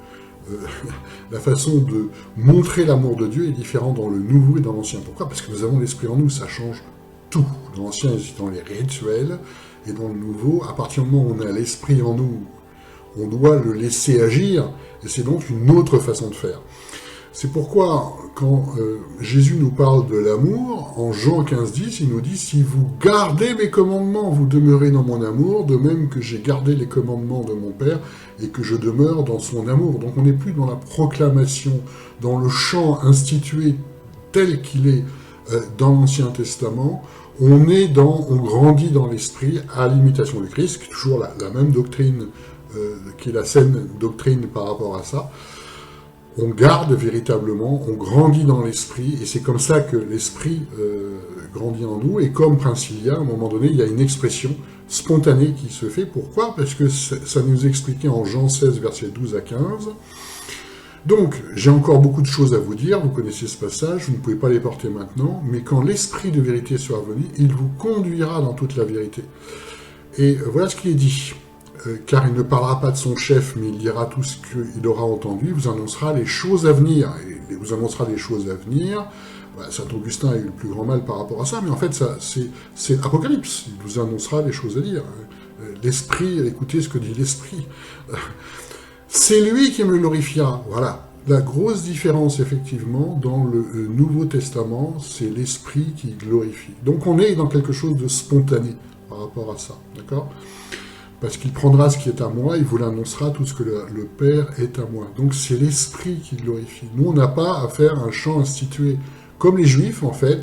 montrer l'amour de Dieu est différente dans le Nouveau et dans l'Ancien. Pourquoi? Parce que nous avons l'Esprit en nous, ça change tout. Dans l'Ancien, c'est dans les rituels, et dans le Nouveau, à partir du moment où on a l'Esprit en nous, on doit le laisser agir, et c'est donc une autre façon de faire. C'est pourquoi, quand Jésus nous parle de l'amour, en Jean 15,10, il nous dit « Si vous gardez mes commandements, vous demeurez dans mon amour, de même que j'ai gardé les commandements de mon Père, et que je demeure dans son amour. » Donc on n'est plus dans la proclamation, dans le chant institué tel qu'il est dans l'Ancien Testament, on grandit dans l'esprit à l'imitation du Christ, qui est toujours la même doctrine, qui est la saine doctrine par rapport à ça. On garde véritablement, on grandit dans l'esprit, et c'est comme ça que l'esprit grandit en nous, et comme Princilia, à un moment donné, il y a une expression spontanée qui se fait. Pourquoi? Parce que ça nous expliquait en Jean 16, versets 12 à 15. Donc, j'ai encore beaucoup de choses à vous dire, vous connaissez ce passage, vous ne pouvez pas les porter maintenant, mais quand l'esprit de vérité sera venu, il vous conduira dans toute la vérité. Et voilà ce qui est dit. Car il ne parlera pas de son chef, mais il dira tout ce qu'il aura entendu, il vous annoncera les choses à venir. Et il vous annoncera les choses à venir. Saint Augustin a eu le plus grand mal par rapport à ça, mais en fait, c'est l'Apocalypse. Il vous annoncera les choses à dire. L'Esprit, écoutez ce que dit l'Esprit. C'est lui qui me glorifiera. Voilà. La grosse différence, effectivement, dans le Nouveau Testament, c'est l'Esprit qui glorifie. Donc on est dans quelque chose de spontané par rapport à ça. D'accord ? Parce qu'il prendra ce qui est à moi, il vous l'annoncera tout ce que le Père est à moi. Donc c'est l'Esprit qui glorifie. Nous, on n'a pas à faire un chant institué. Comme les Juifs, en fait,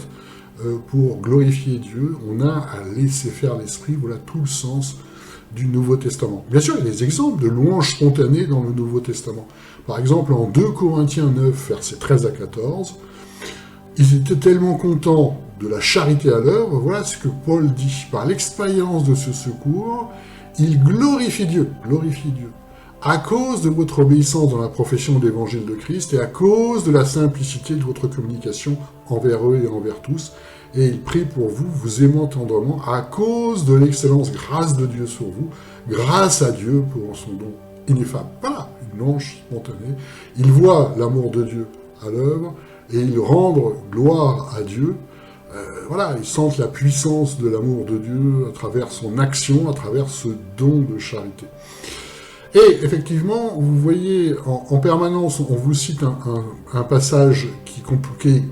pour glorifier Dieu, on a à laisser faire l'Esprit. Voilà tout le sens du Nouveau Testament. Bien sûr, il y a des exemples de louanges spontanées dans le Nouveau Testament. Par exemple, en 2 Corinthiens 9, versets 13 à 14, ils étaient tellement contents de la charité à l'œuvre, voilà ce que Paul dit. Par l'expérience de ce secours, ils glorifient Dieu, à cause de votre obéissance dans la profession de l'évangile de Christ et à cause de la simplicité de votre communication envers eux et envers tous. Et ils prient pour vous, vous aimant tendrement, à cause de l'excellence grâce de Dieu sur vous, grâce à Dieu pour son don ineffable. Voilà, une louange spontanée. Ils voient l'amour de Dieu à l'œuvre et ils rendent gloire à Dieu. Voilà, ils sentent la puissance de l'amour de Dieu à travers son action, à travers ce don de charité. Et effectivement, vous voyez, en permanence, on vous cite un passage qui compliqué,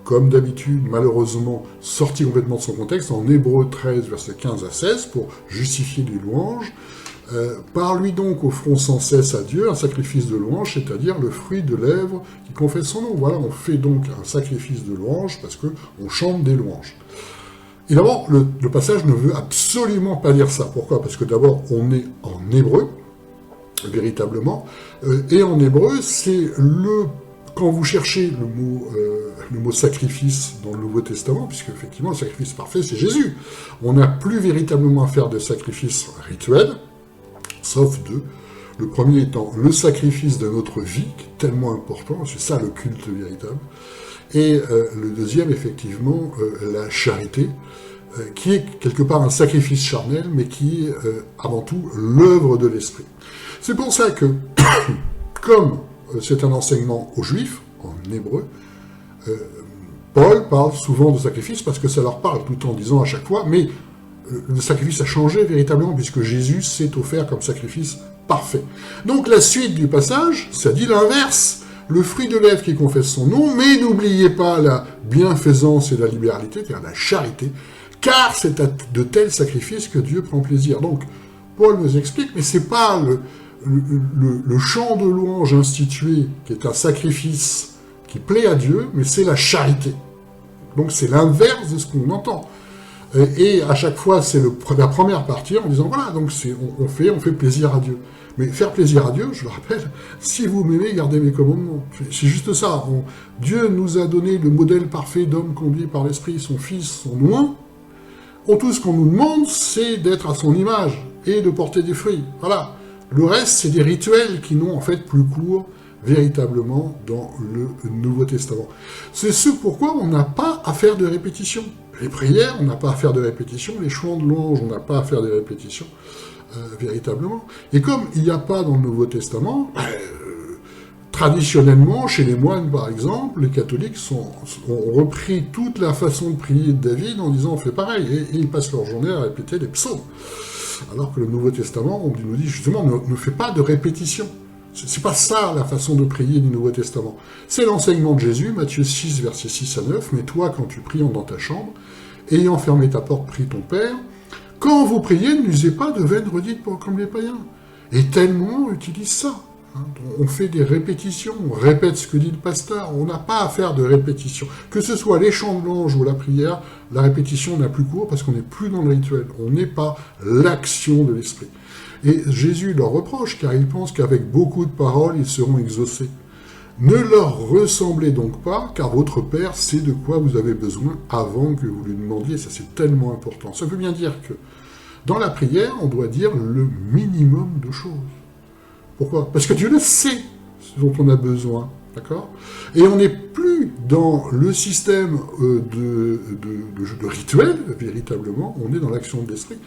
comme d'habitude, malheureusement, sorti complètement de son contexte, en Hébreux 13, versets 15 à 16, pour justifier les louanges. Par-lui donc offrons sans cesse à Dieu un sacrifice de louange, c'est-à-dire le fruit de lèvres qui confesse son nom. Voilà, on fait donc un sacrifice de louange parce qu'on chante des louanges. Et d'abord, le passage ne veut absolument pas dire ça. Pourquoi? Parce que d'abord, on est en hébreu, véritablement, et en hébreu, c'est quand vous cherchez le mot sacrifice dans le Nouveau Testament, puisque effectivement, le sacrifice parfait, c'est Jésus. On n'a plus véritablement à faire de sacrifice rituel, sauf deux. Le premier étant le sacrifice de notre vie, qui est tellement important, c'est ça le culte véritable. Et le deuxième, effectivement, la charité, qui est quelque part un sacrifice charnel, mais qui est avant tout l'œuvre de l'Esprit. C'est pour ça que, comme c'est un enseignement aux Juifs, en hébreu, Paul parle souvent de sacrifice parce que ça leur parle, tout en disant à chaque fois, mais le sacrifice a changé véritablement puisque Jésus s'est offert comme sacrifice parfait. Donc la suite du passage, ça dit l'inverse. Le fruit de lèvres qui confesse son nom, mais n'oubliez pas la bienfaisance et la libéralité, c'est-à-dire la charité, car c'est à de tels sacrifices que Dieu prend plaisir. Donc, Paul nous explique, mais c'est pas le chant de louange institué, qui est un sacrifice qui plaît à Dieu, mais c'est la charité. Donc c'est l'inverse de ce qu'on entend. Et à chaque fois, c'est la première partie en disant, voilà, donc on fait plaisir à Dieu. Mais faire plaisir à Dieu, je le rappelle, si vous m'aimez, gardez mes commandements. C'est juste ça. Dieu nous a donné le modèle parfait d'homme conduit par l'Esprit, son Fils, son nom. Tout ce qu'on nous demande, c'est d'être à son image et de porter des fruits. Voilà. Le reste, c'est des rituels qui n'ont en fait plus cours véritablement dans le Nouveau Testament. C'est ce pourquoi on n'a pas à faire de répétition. Les prières, on n'a pas à faire de répétition. Les chants de louange, on n'a pas à faire de répétition. Véritablement. Et comme il n'y a pas dans le Nouveau Testament, traditionnellement, chez les moines par exemple, les catholiques ont repris toute la façon de prier de David en disant on fait pareil, et ils passent leur journée à répéter les psaumes. Alors que le Nouveau Testament, on nous dit justement, ne fait pas de répétition. C'est pas ça la façon de prier du Nouveau Testament. C'est l'enseignement de Jésus, Matthieu 6, versets 6 à 9, mais toi, quand tu pries dans ta chambre, ayant fermé ta porte, prie ton Père. Quand vous priez, n'usez pas de vaines redites comme les païens. Et tellement on utilise ça. On fait des répétitions, on répète ce que dit le pasteur, on n'a pas à faire de répétition. Que ce soit les chants de louange ou la prière, la répétition n'a plus cours parce qu'on n'est plus dans le rituel, on n'est pas l'action de l'esprit. Et Jésus leur reproche, car il pense qu'avec beaucoup de paroles, ils seront exaucés. Ne leur ressemblez donc pas, car votre Père sait de quoi vous avez besoin avant que vous lui demandiez. Ça, c'est tellement important. Ça veut bien dire que dans la prière, on doit dire le minimum de choses. Pourquoi? Parce que Dieu le sait, ce dont on a besoin. D'accord? Et on n'est plus dans le système de rituel, véritablement, on est dans l'action de l'esprit.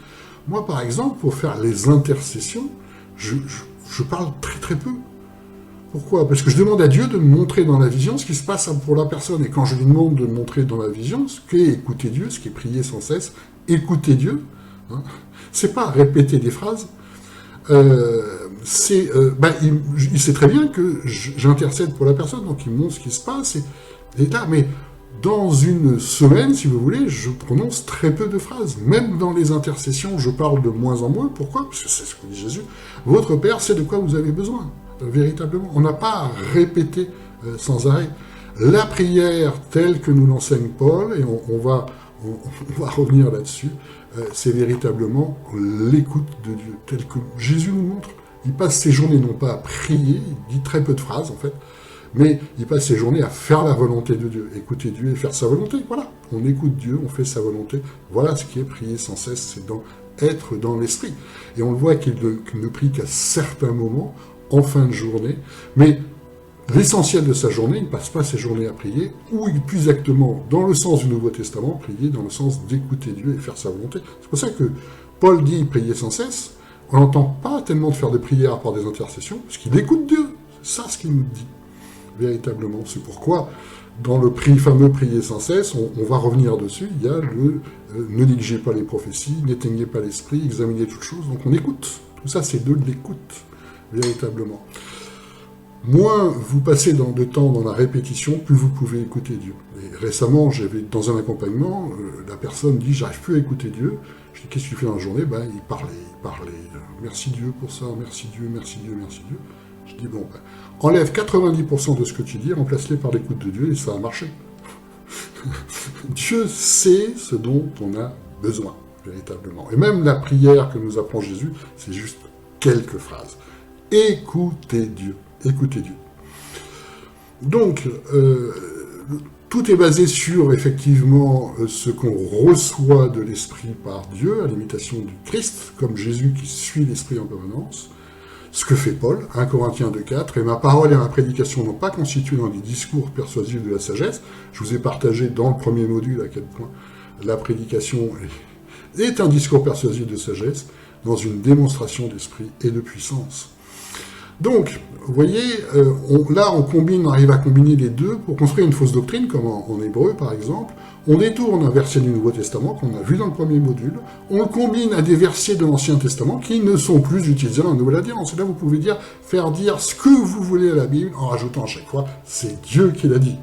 Moi, par exemple, pour faire les intercessions, je parle très très peu. Pourquoi? Parce que je demande à Dieu de me montrer dans la vision ce qui se passe pour la personne. Et quand je lui demande de me montrer dans la vision ce qu'est écouter Dieu, ce qui est prier sans cesse, écouter Dieu, c'est pas répéter des phrases, il sait très bien que j'intercède pour la personne, donc il me montre ce qui se passe, et là, mais dans une semaine, si vous voulez, je prononce très peu de phrases. Même dans les intercessions, je parle de moins en moins. Pourquoi? Parce que c'est ce que dit Jésus. Votre Père sait de quoi vous avez besoin, véritablement. On n'a pas à répéter sans arrêt. La prière telle que nous l'enseigne Paul, et on va on va revenir là-dessus, c'est véritablement l'écoute de Dieu, tel que Jésus nous montre. Il passe ses journées non pas à prier, il dit très peu de phrases en fait, mais il passe ses journées à faire la volonté de Dieu, écouter Dieu et faire sa volonté. Voilà, on écoute Dieu, on fait sa volonté. Voilà ce qui est prier sans cesse, c'est être dans l'esprit. Et on le voit qu'il ne prie qu'à certains moments, en fin de journée, mais l'essentiel de sa journée, il ne passe pas ses journées à prier, ou plus exactement, dans le sens du Nouveau Testament, prier dans le sens d'écouter Dieu et faire sa volonté. C'est pour ça que Paul dit prier sans cesse. On n'entend pas tellement de faire des prières par des intercessions, parce qu'il écoute Dieu. C'est ça ce qu'il nous dit, véritablement. C'est pourquoi, dans le fameux prier sans cesse, on va revenir dessus, il y a le ne négligez pas les prophéties, n'éteignez pas l'esprit, examinez toutes choses. Donc on écoute. Tout ça, c'est de l'écoute, véritablement. Moins vous passez de temps dans la répétition, plus vous pouvez écouter Dieu. Et récemment, j'avais dans un accompagnement, la personne dit « j'arrive plus à écouter Dieu ». Je dis « qu'est-ce que tu fais dans la journée ?» Il parlait. « Merci Dieu pour ça, merci Dieu, merci Dieu, merci Dieu ». Je dis « bon, enlève 90% de ce que tu dis, remplace-les par l'écoute de Dieu et ça va marcher. » Dieu sait ce dont on a besoin, véritablement. Et même la prière que nous apprend Jésus, c'est juste quelques phrases. Écoutez Dieu. Écoutez Dieu. Donc, tout est basé sur, effectivement, ce qu'on reçoit de l'Esprit par Dieu, à l'imitation du Christ, comme Jésus qui suit l'Esprit en permanence. Ce que fait Paul, 1 Corinthiens 2,4, « Et ma parole et ma prédication n'ont pas constitué dans des discours persuasifs de la sagesse. » Je vous ai partagé dans le premier module à quel point la prédication est un discours persuasif de sagesse, dans une démonstration d'esprit et de puissance. Donc, vous voyez, on arrive à combiner les deux pour construire une fausse doctrine, comme en hébreu par exemple. On détourne un verset du Nouveau Testament qu'on a vu dans le premier module, on le combine à des versets de l'Ancien Testament qui ne sont plus utilisés dans la Nouvelle Alliance. Et là, vous pouvez faire dire ce que vous voulez à la Bible en rajoutant à chaque fois, c'est Dieu qui l'a dit.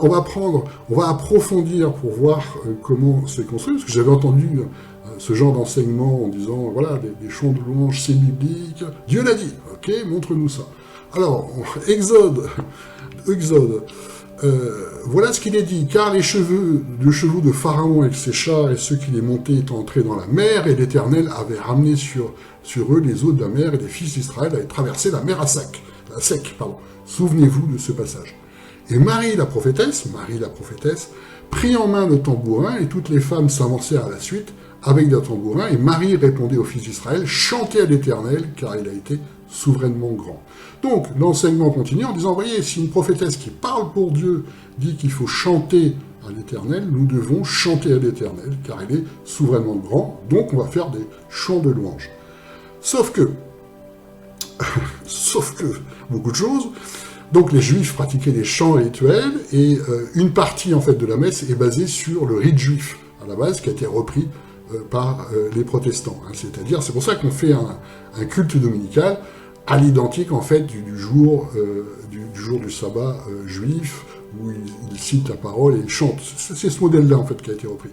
On va approfondir pour voir comment c'est construit, parce que j'avais entendu ce genre d'enseignement en disant, voilà, des chants de louange, c'est biblique, Dieu l'a dit, ok, montre-nous ça. Alors, Exode, voilà ce qu'il est dit, car les chevaux de Pharaon avec ses chars et ceux qui les montaient étaient entrés dans la mer, et l'Éternel avait ramené sur eux les eaux de la mer, et les fils d'Israël avaient traversé la mer à sec. Souvenez-vous de ce passage. Et Marie la prophétesse, prit en main le tambourin, et toutes les femmes s'avancèrent à la suite avec des tambourins, et Marie répondait aux fils d'Israël, chantez à l'Éternel, car il a été souverainement grand. Donc, l'enseignement continue en disant, voyez, si une prophétesse qui parle pour Dieu dit qu'il faut chanter à l'Éternel, nous devons chanter à l'Éternel, car il est souverainement grand, donc on va faire des chants de louange. Sauf que, beaucoup de choses, donc les Juifs pratiquaient des chants rituels, et une partie en fait de la messe est basée sur le rite juif, à la base, qui a été repris par les protestants. C'est-à-dire, c'est pour ça qu'on fait un culte dominical à l'identique en fait du jour du sabbat juif, où il cite la parole et il chante. C'est ce modèle-là en fait qui a été repris.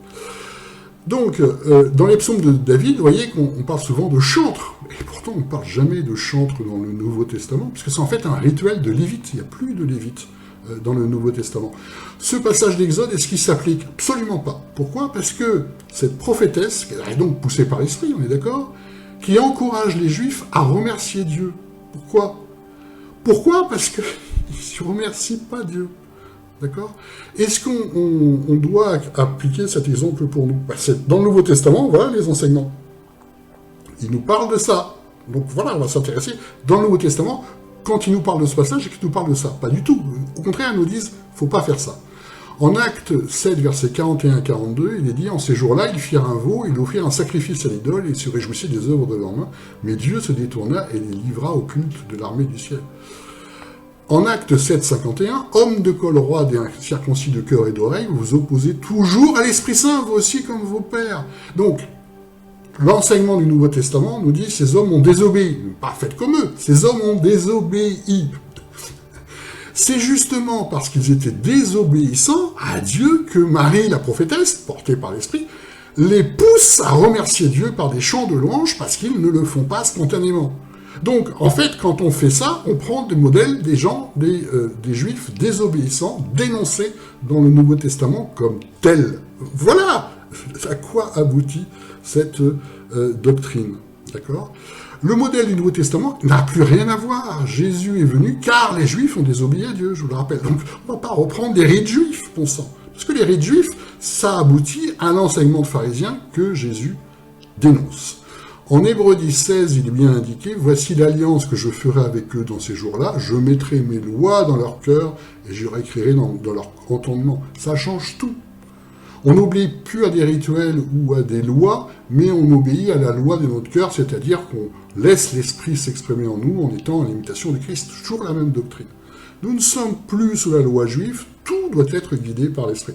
Donc, dans les psaumes de David, vous voyez qu'on parle souvent de chantre, et pourtant on ne parle jamais de chantre dans le Nouveau Testament, puisque c'est en fait un rituel de lévite, il n'y a plus de lévite dans le Nouveau Testament. Ce passage d'Exode, est-ce qu'il s'applique? Absolument pas. Pourquoi? Parce que cette prophétesse, qui est donc poussée par l'Esprit, on est d'accord, qui encourage les Juifs à remercier Dieu. Pourquoi? Parce qu'ils ne remercient pas Dieu. D'accord? Est-ce qu'on doit appliquer cet exemple pour nous? Dans le Nouveau Testament, voilà les enseignements. Il nous parle de ça. Donc voilà, on va s'intéresser. Dans le Nouveau Testament, quand il nous parle de ce passage, et qu'il nous parle de ça. Pas du tout. Au contraire, ils nous disent, faut pas faire ça. En Actes 7, versets 41-42, il est dit, en ces jours-là, ils firent un veau, ils offrirent un sacrifice à l'idole, et ils se réjouissaient des œuvres de leurs mains, mais Dieu se détourna et les livra au culte de l'armée du ciel. En Actes 7, 51, hommes de col roide et incirconcis de cœur et d'oreille, vous opposez toujours à l'Esprit Saint, vous aussi comme vos pères. Donc, l'enseignement du Nouveau Testament nous dit, ces hommes ont désobéi. Pas fait comme eux, ces hommes ont désobéi. C'est justement parce qu'ils étaient désobéissants à Dieu que Marie, la prophétesse, portée par l'Esprit, les pousse à remercier Dieu par des chants de louange parce qu'ils ne le font pas spontanément. Donc, en fait, quand on fait ça, on prend des modèles des gens, des juifs désobéissants, dénoncés dans le Nouveau Testament comme tels. Voilà à quoi aboutit cette doctrine. D'accord ? Le modèle du Nouveau Testament n'a plus rien à voir. Jésus est venu car les Juifs ont désobéi à Dieu, je vous le rappelle. Donc, on ne va pas reprendre des rites juifs, bon sang. Parce que les rites juifs, ça aboutit à l'enseignement de pharisiens que Jésus dénonce. En Hébreux 10,16, il est bien indiqué « Voici l'alliance que je ferai avec eux dans ces jours-là. Je mettrai mes lois dans leur cœur et je leur écrirai dans leur entendement. » Ça change tout. On n'obéit plus à des rituels ou à des lois, mais on obéit à la loi de notre cœur, c'est-à-dire qu'on laisse l'Esprit s'exprimer en nous en étant en l'imitation de Christ. Toujours la même doctrine. Nous ne sommes plus sous la loi juive, tout doit être guidé par l'Esprit.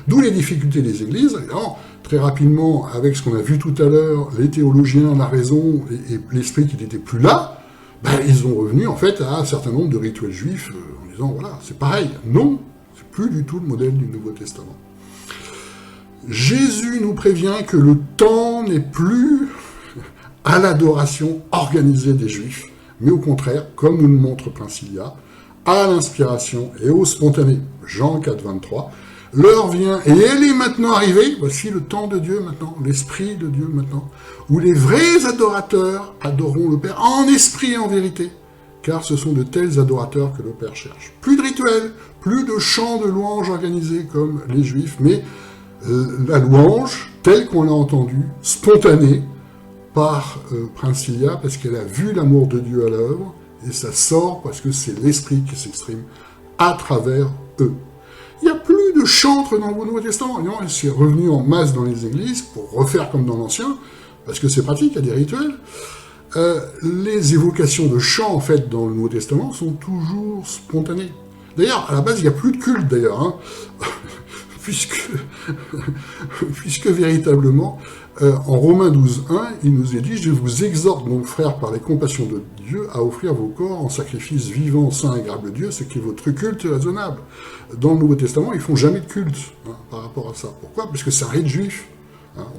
D'où les difficultés des églises. Alors, très rapidement, avec ce qu'on a vu tout à l'heure, les théologiens, la raison et l'Esprit qui n'était plus là, ils ont revenu en fait à un certain nombre de rituels juifs en disant, voilà, c'est pareil. Non, c'est plus du tout le modèle du Nouveau Testament. Jésus nous prévient que le temps n'est plus à l'adoration organisée des Juifs, mais au contraire, comme nous le montre Princilia, à l'inspiration et au spontané. Jean 4, 23. L'heure vient, et elle est maintenant arrivée, voici le temps de Dieu maintenant, l'Esprit de Dieu maintenant, où les vrais adorateurs adoreront le Père en esprit et en vérité, car ce sont de tels adorateurs que le Père cherche. Plus de rituels, plus de chants de louanges organisés comme les Juifs, mais la louange, telle qu'on l'a entendue, spontanée, par Princilia, parce qu'elle a vu l'amour de Dieu à l'œuvre, et ça sort parce que c'est l'Esprit qui s'exprime à travers eux. Il n'y a plus de chantres dans le Nouveau Testament. Non, c'est revenu en masse dans les églises pour refaire comme dans l'Ancien, parce que c'est pratique, il y a des rituels. Les évocations de chants, en fait, dans le Nouveau Testament sont toujours spontanées. D'ailleurs, à la base, il n'y a plus de culte, d'ailleurs, hein, puisque véritablement, en Romains 12.1, il nous est dit « Je vous exhorte donc, frères, par les compassions de Dieu, à offrir vos corps en sacrifice vivant, saint, agréable à Dieu, ce qui est votre culte raisonnable. » Dans le Nouveau Testament, ils font jamais de culte par rapport à ça. Pourquoi ? Parce que c'est un rite juif.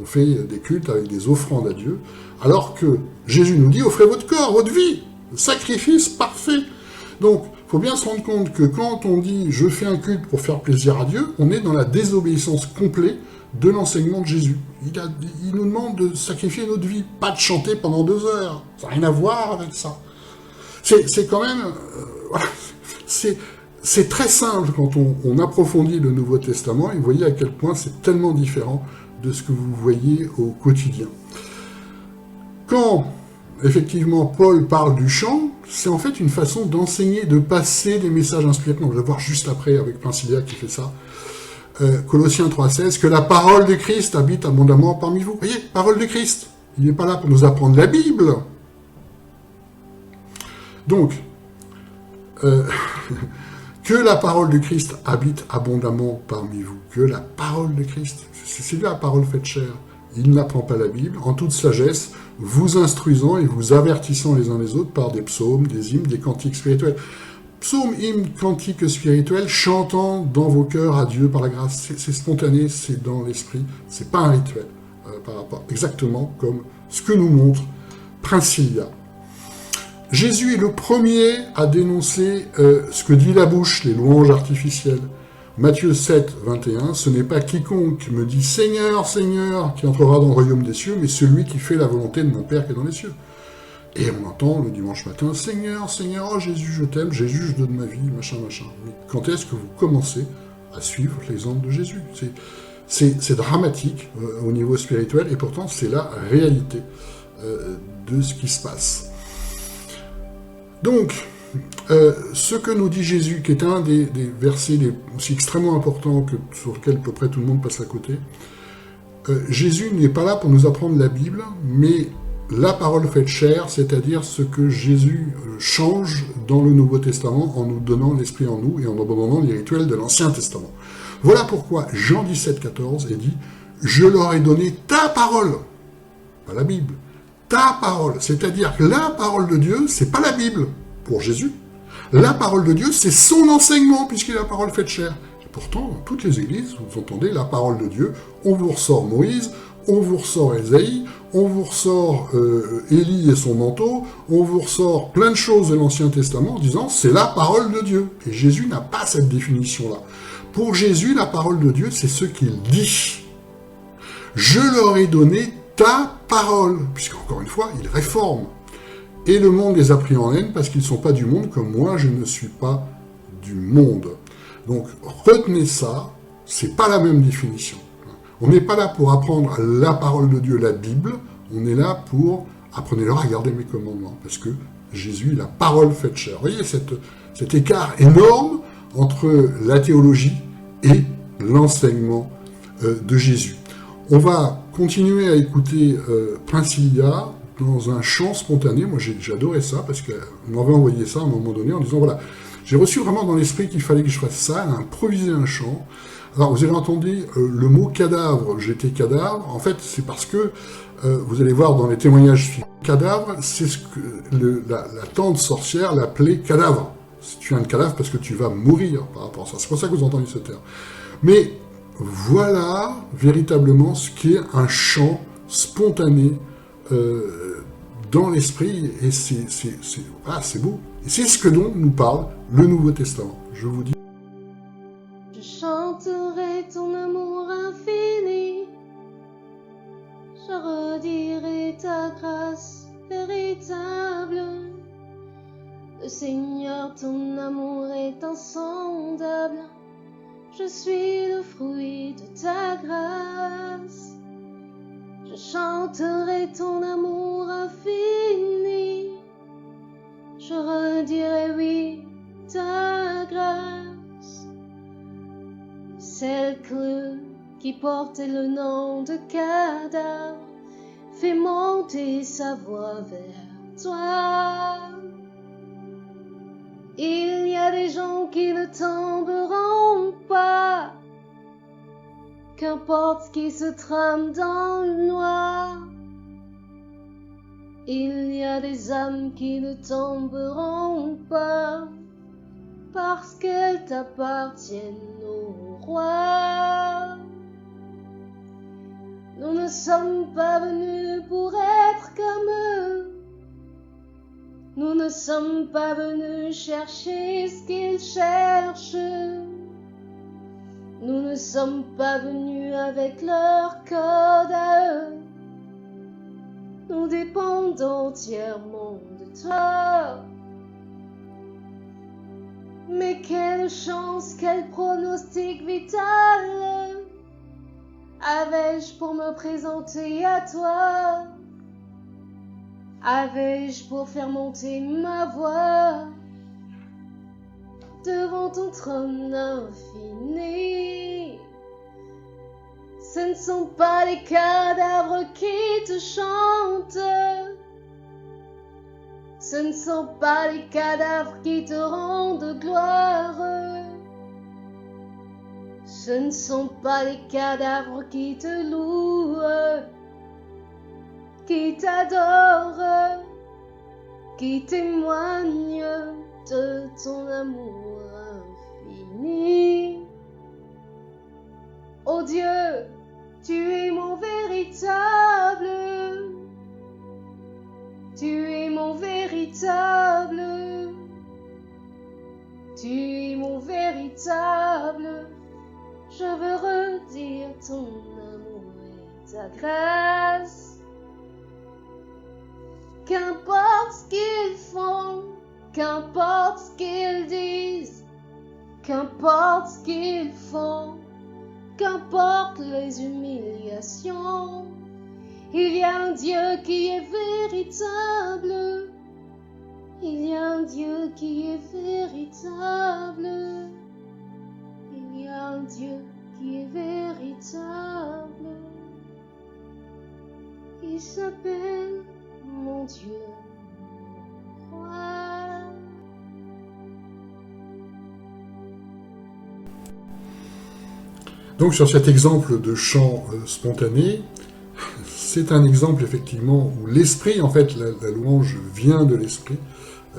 On fait des cultes avec des offrandes à Dieu, alors que Jésus nous dit « Offrez votre corps, votre vie, sacrifice parfait. » Donc, il faut bien se rendre compte que quand on dit « je fais un culte pour faire plaisir à Dieu », on est dans la désobéissance complète de l'enseignement de Jésus. Il nous demande de sacrifier notre vie, pas de chanter pendant 2 heures. Ça n'a rien à voir avec ça. C'est quand même... voilà, c'est très simple quand on approfondit le Nouveau Testament, et vous voyez à quel point c'est tellement différent de ce que vous voyez au quotidien. Quand... effectivement, Paul parle du chant, c'est en fait une façon d'enseigner, de passer des messages inspirés. On va le voir juste après avec Princilia qui fait ça. Colossiens 3,16, que la parole de Christ habite abondamment parmi vous. Vous voyez, parole de Christ. Il n'est pas là pour nous apprendre la Bible. Donc, que la parole de Christ habite abondamment parmi vous. Que la parole de Christ, c'est la parole faite chair. Il n'apprend pas la Bible, en toute sagesse, vous instruisant et vous avertissant les uns les autres par des psaumes, des hymnes, des cantiques spirituels. Psaumes, hymnes, cantiques spirituels, chantant dans vos cœurs à Dieu par la grâce. C'est spontané, c'est dans l'esprit, c'est pas un rituel, par rapport, exactement comme ce que nous montre Princilia. Jésus est le premier à dénoncer ce que dit la bouche, les louanges artificielles. Matthieu 7, 21, ce n'est pas quiconque me dit « Seigneur, Seigneur » qui entrera dans le royaume des cieux, mais celui qui fait la volonté de mon Père qui est dans les cieux. Et on entend le dimanche matin « Seigneur, Seigneur, oh Jésus, je t'aime, Jésus, je donne ma vie, machin, machin ». Mais quand est-ce que vous commencez à suivre l'exemple de Jésus ? C'est dramatique au niveau spirituel, et pourtant c'est la réalité de ce qui se passe. Donc, ce que nous dit Jésus, qui est un des versets aussi extrêmement importants sur lequel à peu près tout le monde passe à côté, Jésus n'est pas là pour nous apprendre la Bible, mais la parole faite chair, c'est-à-dire ce que Jésus change dans le Nouveau Testament en nous donnant l'Esprit en nous et en abandonnant les rituels de l'Ancien Testament. Voilà pourquoi Jean 17, 14 est dit « Je leur ai donné ta parole », pas la Bible, ta parole, c'est-à-dire que la parole de Dieu, c'est pas la Bible, pour Jésus. La parole de Dieu, c'est son enseignement, puisqu'il est la parole faite chair. Et pourtant, dans toutes les églises, vous entendez la parole de Dieu, on vous ressort Moïse, on vous ressort Ésaïe, on vous ressort Élie et son manteau, on vous ressort plein de choses de l'Ancien Testament en disant c'est la parole de Dieu. Et Jésus n'a pas cette définition-là. Pour Jésus, la parole de Dieu, c'est ce qu'il dit. Je leur ai donné ta parole, puisqu'encore une fois, il réforme. Et le monde les a pris en haine parce qu'ils ne sont pas du monde comme moi, je ne suis pas du monde. Donc retenez ça, c'est pas la même définition. On n'est pas là pour apprendre la parole de Dieu, la Bible, on est là pour apprenez-leur à garder mes commandements, parce que Jésus, la parole faite chair. Vous voyez cet écart énorme entre la théologie et l'enseignement de Jésus. On va continuer à écouter Princilia dans un chant spontané. Moi, j'adorais ça, parce qu'on m'avait envoyé ça à un moment donné en disant, voilà, j'ai reçu vraiment dans l'esprit qu'il fallait que je fasse ça, improviser un chant. Alors, vous avez entendu le mot cadavre, j'étais cadavre. En fait, c'est parce que, vous allez voir dans les témoignages suivants, cadavre, c'est ce que la tante sorcière l'appelait cadavre. Tu es un cadavre parce que tu vas mourir par rapport à ça. C'est pour ça que vous entendez ce terme. Mais voilà véritablement ce qu'est un chant spontané dans l'esprit, et c'est beau. Et c'est ce que dont nous parle le Nouveau Testament. Je vous dis.
Je chanterai ton amour infini, je redirai ta grâce véritable. Le Seigneur, ton amour est insondable, je suis le fruit de ta grâce. Je chanterai ton amour infini, je redirai oui ta grâce. Celle crue qui portait le nom de cadavre fait monter sa voix vers toi. Il y a des gens qui ne tomberont pas, qu'importe ce qui se trame dans le noir. Il y a des âmes qui ne tomberont pas, parce qu'elles t'appartiennent au roi. Nous ne sommes pas venus pour être comme eux. Nous ne sommes pas venus chercher ce qu'ils cherchent. Nous ne sommes pas venus avec leur code à eux. Nous dépendons entièrement de toi. Mais quelle chance, quel pronostic vital avais-je pour me présenter à toi? Avais-je pour faire monter ma voix devant ton trône infini? Ce ne sont pas les cadavres qui te chantent, ce ne sont pas les cadavres qui te rendent gloire, ce ne sont pas les cadavres qui te louent, qui t'adorent, qui témoignent de ton amour infini. Oh Dieu, tu es mon véritable, tu es mon véritable, tu es mon véritable. Je veux redire ton amour et ta grâce. Qu'importe ce qu'ils font, qu'importe ce qu'ils disent, qu'importe ce qu'ils font, qu'importe les humiliations, il y a un Dieu qui est véritable. Il y a un Dieu qui est véritable. Il y a un Dieu qui est véritable. Il s'appelle mon Dieu, mon roi.
Donc sur cet exemple de chant spontané, c'est un exemple effectivement où l'esprit, en fait la louange vient de l'esprit,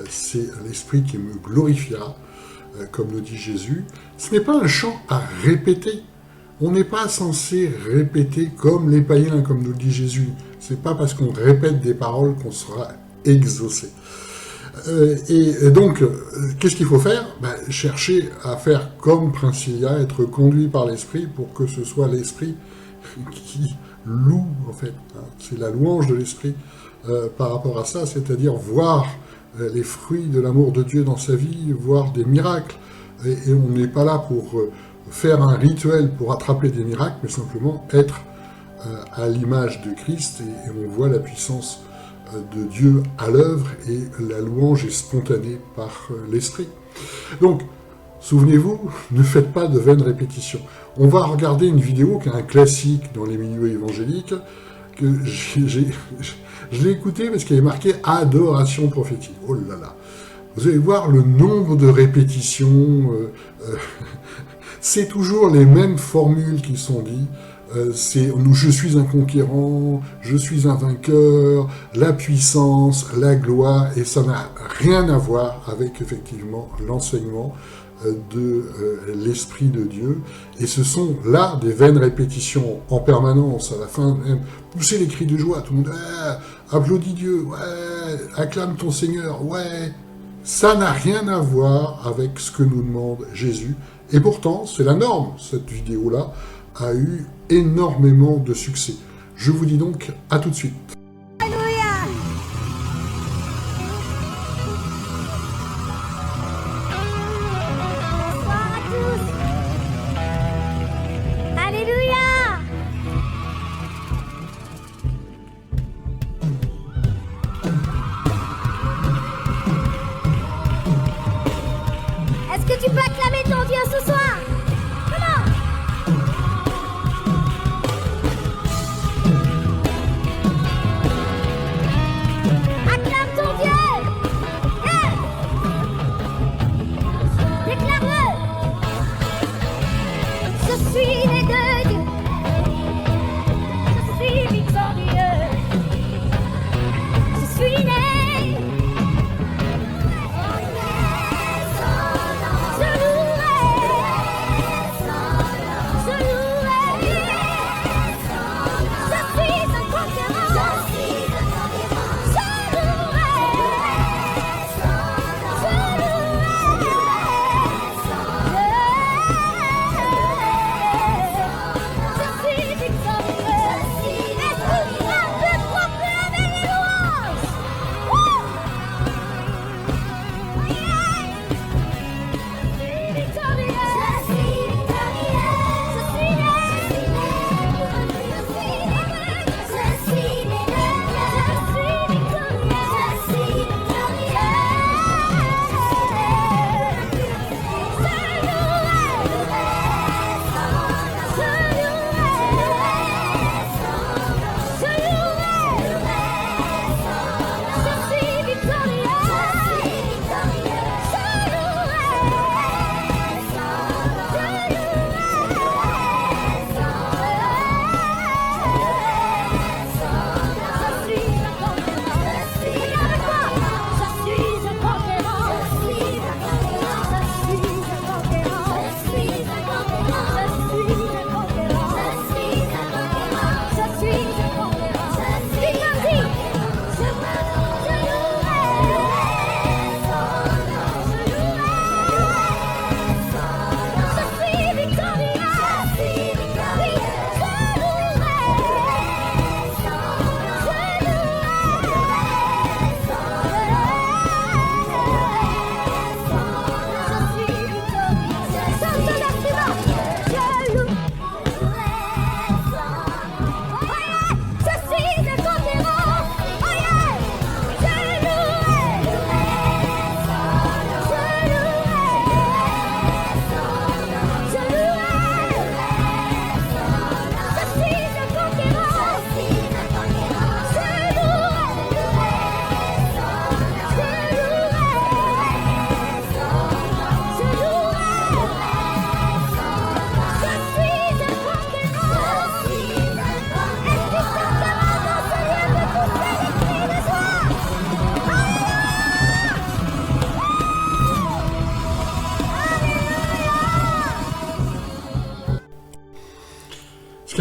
c'est l'esprit qui me glorifiera, comme le dit Jésus. Ce n'est pas un chant à répéter. On n'est pas censé répéter comme les païens, comme nous le dit Jésus. C'est pas parce qu'on répète des paroles qu'on sera exaucé. Et donc, qu'est-ce qu'il faut faire? Chercher à faire comme Princilia, être conduit par l'Esprit pour que ce soit l'Esprit qui loue, en fait. C'est la louange de l'Esprit par rapport à ça, c'est-à-dire voir les fruits de l'amour de Dieu dans sa vie, voir des miracles. Et on n'est pas là pour faire un rituel pour attraper des miracles, mais simplement être à l'image de Christ, et on voit la puissance de Dieu à l'œuvre, et la louange est spontanée par l'Esprit. Donc, souvenez-vous, ne faites pas de vaines répétitions. On va regarder une vidéo qui est un classique dans les milieux évangéliques, que je l'ai écoutée parce qu'elle est marquée « Adoration prophétique ». Oh là là! Vous allez voir le nombre de répétitions, c'est toujours les mêmes formules qui sont dites. Je suis un conquérant, je suis un vainqueur, la puissance, la gloire, et ça n'a rien à voir avec effectivement l'enseignement de l'Esprit de Dieu. Et ce sont là des vaines répétitions en permanence, à la fin, même, pousser les cris de joie, tout le monde applaudit Dieu, ouais, acclame ton Seigneur, ouais. Ça n'a rien à voir avec ce que nous demande Jésus. Et pourtant, c'est la norme. Cette vidéo-là a eu énormément de succès. Je vous dis donc à tout de suite.
Alléluia. Bonsoir à tous. Alléluia. Est-ce que tu peux acclamer ton Dieu ce soir? Comment?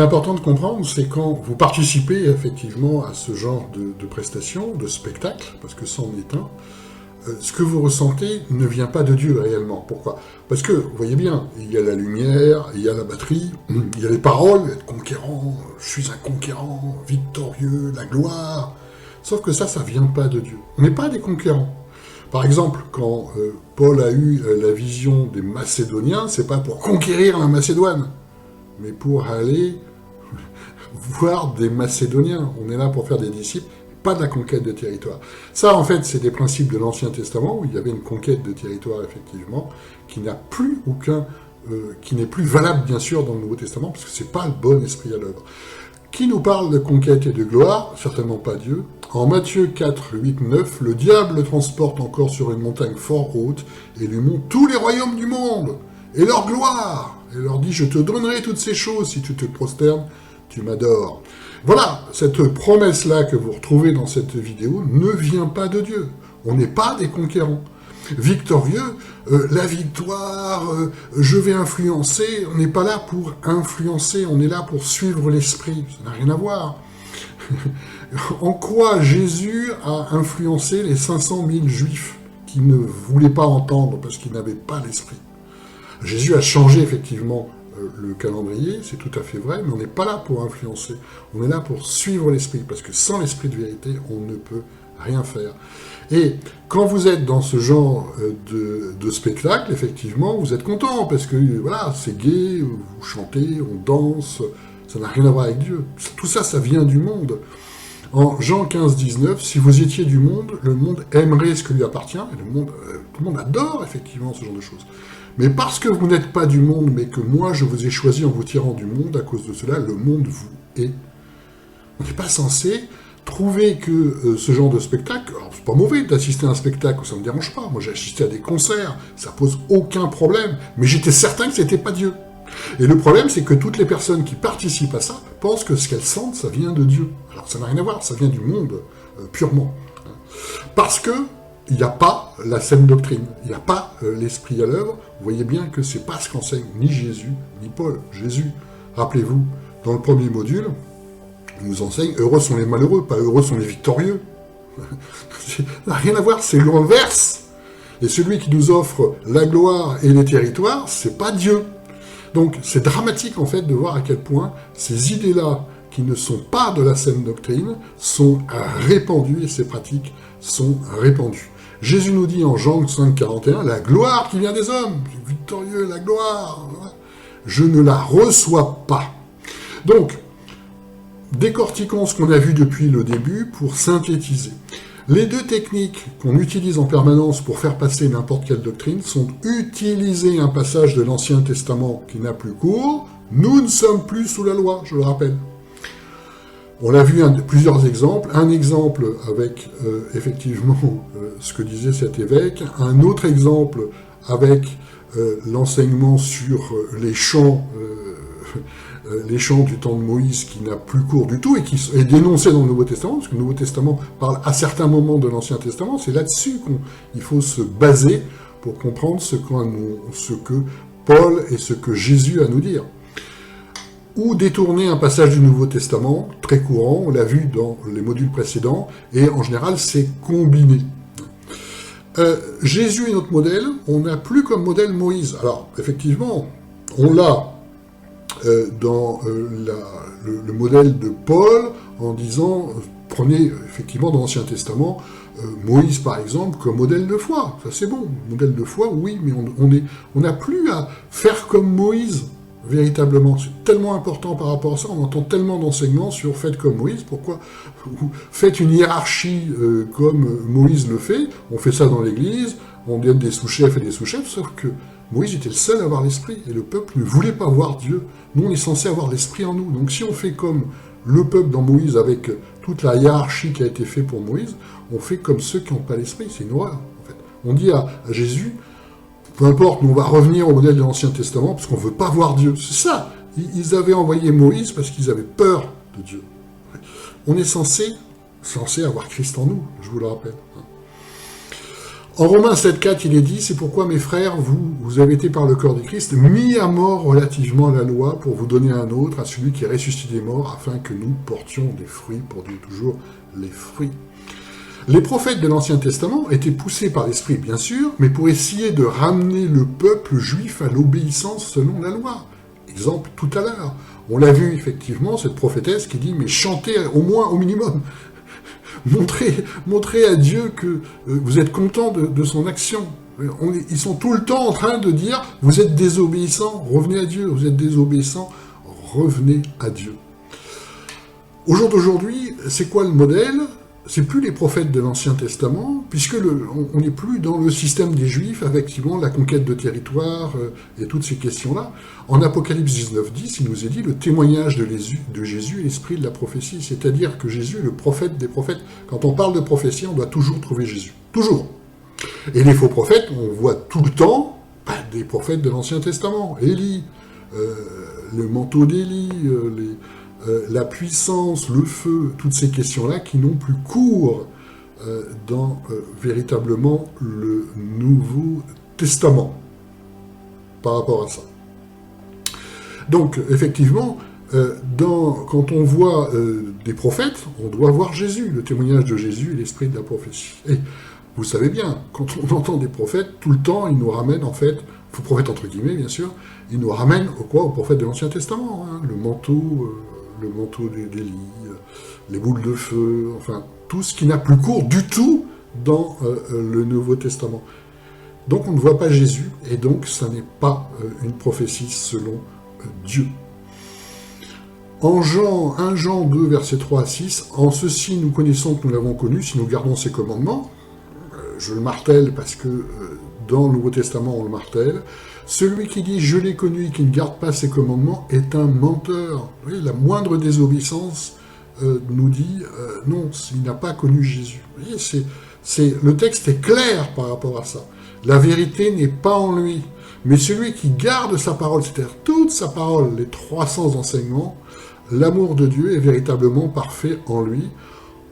qui est important de comprendre, c'est quand vous participez effectivement à ce genre de prestations, de spectacles, parce que c'en est un, ce que vous ressentez ne vient pas de Dieu réellement. Pourquoi? Parce que, vous voyez bien, il y a la lumière, il y a la batterie, il y a les paroles, être conquérant, je suis un conquérant, victorieux, la gloire. Sauf que ça vient pas de Dieu. On n'est pas des conquérants. Par exemple, quand Paul a eu la vision des Macédoniens, c'est pas pour conquérir la Macédoine, mais pour aller voir des Macédoniens. On est là pour faire des disciples, pas de la conquête de territoire. Ça, en fait, c'est des principes de l'Ancien Testament, où il y avait une conquête de territoire, effectivement, qui n'a plus qui n'est plus valable, bien sûr, dans le Nouveau Testament, parce que c'est pas le bon esprit à l'œuvre. Qui nous parle de conquête et de gloire? Certainement pas Dieu. En Matthieu 4, 8, 9, le diable le transporte encore sur une montagne fort haute et lui montre tous les royaumes du monde et leur gloire. Et leur dit, je te donnerai toutes ces choses si tu te prosternes, tu m'adores. Voilà, cette promesse-là que vous retrouvez dans cette vidéo ne vient pas de Dieu. On n'est pas des conquérants. Victorieux, la victoire, je vais influencer, on n'est pas là pour influencer, on est là pour suivre l'esprit, ça n'a rien à voir. En quoi Jésus a influencé les 500 000 juifs qui ne voulaient pas entendre parce qu'ils n'avaient pas l'esprit? Jésus a changé effectivement le calendrier, c'est tout à fait vrai, mais on n'est pas là pour influencer, on est là pour suivre l'esprit, parce que sans l'esprit de vérité, on ne peut rien faire. Et quand vous êtes dans ce genre de spectacle, effectivement, vous êtes content, parce que voilà, c'est gai, vous chantez, on danse, ça n'a rien à voir avec Dieu. Tout ça, ça vient du monde. En Jean 15, 19, si vous étiez du monde, le monde aimerait ce que lui appartient, et tout le monde adore effectivement ce genre de choses. Mais parce que vous n'êtes pas du monde, mais que moi je vous ai choisi en vous tirant du monde, à cause de cela, le monde vous est. On n'est pas censé trouver que ce genre de spectacle, alors c'est pas mauvais d'assister à un spectacle, ça me dérange pas, moi j'ai assisté à des concerts, ça pose aucun problème, mais j'étais certain que c'était pas Dieu. Et le problème, c'est que toutes les personnes qui participent à ça pensent que ce qu'elles sentent, ça vient de Dieu. Alors ça n'a rien à voir, ça vient du monde, purement. Parce que il n'y a pas la saine doctrine, il n'y a pas l'esprit à l'œuvre. Vous voyez bien que c'est pas ce qu'enseigne ni Jésus, ni Paul. Jésus, rappelez-vous, dans le premier module, il nous enseigne « Heureux sont les malheureux, pas heureux sont les victorieux ». Ça n'a rien à voir, c'est l'inverse. Et celui qui nous offre la gloire et les territoires, c'est pas Dieu. Donc c'est dramatique en fait de voir à quel point ces idées-là, qui ne sont pas de la saine doctrine, sont répandues et ces pratiques sont répandues. Jésus nous dit en Jean 5, 41, « La gloire qui vient des hommes, victorieux, la gloire, je ne la reçois pas. » Donc, décortiquons ce qu'on a vu depuis le début pour synthétiser. Les deux techniques qu'on utilise en permanence pour faire passer n'importe quelle doctrine sont utiliser un passage de l'Ancien Testament qui n'a plus cours. Nous ne sommes plus sous la loi, je le rappelle. On a vu plusieurs exemples. Un exemple avec effectivement ce que disait cet évêque. Un autre exemple avec l'enseignement sur les chants du temps de Moïse qui n'a plus cours du tout et qui est dénoncé dans le Nouveau Testament, parce que le Nouveau Testament parle à certains moments de l'Ancien Testament. C'est là-dessus qu'il faut se baser pour comprendre ce que Paul et ce que Jésus a à nous dire. Ou détourner un passage du Nouveau Testament, très courant, on l'a vu dans les modules précédents, et en général c'est combiné. Jésus est notre modèle, on n'a plus comme modèle Moïse. Alors, effectivement, on l'a dans le modèle de Paul, en disant, prenez effectivement dans l'Ancien Testament, Moïse par exemple, comme modèle de foi. Ça c'est bon, modèle de foi, oui, mais on n'a plus à faire comme Moïse. Véritablement, c'est tellement important par rapport à ça, on entend tellement d'enseignements sur faites comme Moïse, pourquoi faites une hiérarchie comme Moïse le fait, on fait ça dans l'église, on donne des sous-chefs et des sous-chefs, sauf que Moïse était le seul à avoir l'esprit, et le peuple ne voulait pas voir Dieu. Nous, on est censé avoir l'esprit en nous, donc si on fait comme le peuple dans Moïse, avec toute la hiérarchie qui a été faite pour Moïse, on fait comme ceux qui n'ont pas l'esprit, c'est une horreur, en fait. On dit à Jésus, peu importe, nous on va revenir au modèle de l'Ancien Testament, parce qu'on ne veut pas voir Dieu. C'est ça, ils avaient envoyé Moïse parce qu'ils avaient peur de Dieu. On est censé avoir Christ en nous, je vous le rappelle. En Romains 7,4, il est dit, c'est pourquoi mes frères, vous avez été par le corps du Christ mis à mort relativement à la loi pour vous donner un autre, à celui qui est ressuscité des morts, afin que nous portions des fruits, pour Dieu toujours les fruits. Les prophètes de l'Ancien Testament étaient poussés par l'Esprit, bien sûr, mais pour essayer de ramener le peuple juif à l'obéissance selon la loi. Exemple tout à l'heure. On l'a vu effectivement, cette prophétesse qui dit, mais chantez au moins, au minimum. Montrez à Dieu que vous êtes content de son action. Ils sont tout le temps en train de dire, vous êtes désobéissants, revenez à Dieu. Vous êtes désobéissants, revenez à Dieu. Au jour d'aujourd'hui, c'est quoi le modèle ? C'est plus les prophètes de l'Ancien Testament, puisque on n'est plus dans le système des Juifs, avec effectivement la conquête de territoire et toutes ces questions-là. En Apocalypse 19:10, il nous est dit le témoignage de Jésus est l'esprit de la prophétie, c'est-à-dire que Jésus est le prophète des prophètes. Quand on parle de prophétie, on doit toujours trouver Jésus. Toujours. Et les faux prophètes, on voit tout le temps des prophètes de l'Ancien Testament. Élie, le manteau d'Élie, la puissance, le feu, toutes ces questions-là qui n'ont plus cours dans véritablement le Nouveau Testament par rapport à ça. Donc, effectivement, quand on voit des prophètes, on doit voir Jésus, le témoignage de Jésus et l'esprit de la prophétie. Et vous savez bien, quand on entend des prophètes, tout le temps, ils nous ramènent, en fait, prophètes entre guillemets, bien sûr, ils nous ramènent au prophète de l'Ancien Testament, hein, le manteau d'Élie, les boules de feu, enfin, tout ce qui n'a plus cours du tout dans le Nouveau Testament. Donc on ne voit pas Jésus, et donc ça n'est pas une prophétie selon Dieu. En 1 Jean 2, versets 3 à 6, « En ceci nous connaissons que nous l'avons connu, si nous gardons ses commandements. » Je le martèle parce que dans le Nouveau Testament on le martèle. « Celui qui dit « je l'ai connu » et qui ne garde pas ses commandements est un menteur. » Vous voyez, la moindre désobéissance nous dit « non, il n'a pas connu Jésus. » Vous voyez, le texte est clair par rapport à ça. La vérité n'est pas en lui. Mais celui qui garde sa parole, c'est-à-dire toute sa parole, les 300 enseignements, l'amour de Dieu est véritablement parfait en lui.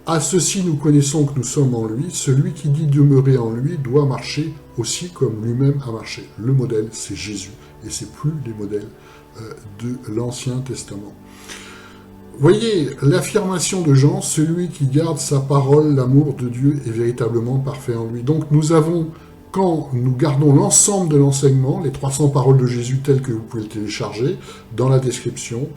À ceci nous connaissons que nous sommes en lui. Celui qui dit demeurer en lui doit marcher aussi comme lui-même a marché. Le modèle, c'est Jésus. Et c'est plus les modèles de l'Ancien Testament. Voyez, l'affirmation de Jean, celui qui garde sa parole, l'amour de Dieu est véritablement parfait en lui. Donc nous avons, quand nous gardons l'ensemble de l'enseignement, les 300 paroles de Jésus telles que vous pouvez le télécharger, dans la description,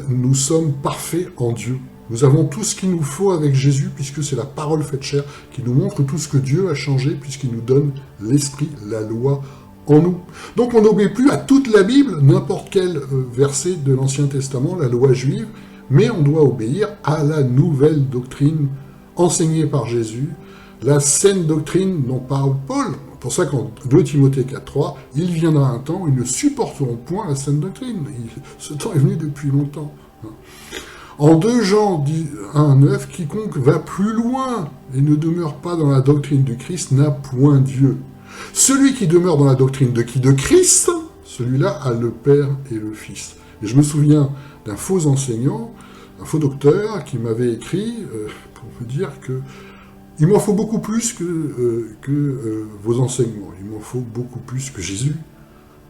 nous sommes parfaits en Dieu. Nous avons tout ce qu'il nous faut avec Jésus, puisque c'est la parole faite chair qui nous montre tout ce que Dieu a changé, puisqu'il nous donne l'Esprit, la loi en nous. Donc on n'obéit plus à toute la Bible, n'importe quel verset de l'Ancien Testament, la loi juive, mais on doit obéir à la nouvelle doctrine enseignée par Jésus, la saine doctrine dont parle Paul. C'est pour ça qu'en 2 Timothée 4,3, il viendra un temps où ils ne supporteront point la saine doctrine. Ce temps est venu depuis longtemps. En 2 Jean 1,9, quiconque va plus loin et ne demeure pas dans la doctrine du Christ n'a point Dieu. Celui qui demeure dans la doctrine de qui? De Christ, celui-là a le Père et le Fils. Et je me souviens d'un faux enseignant, un faux docteur, qui m'avait écrit pour me dire que il m'en faut beaucoup plus que vos enseignements. Il m'en faut beaucoup plus que Jésus.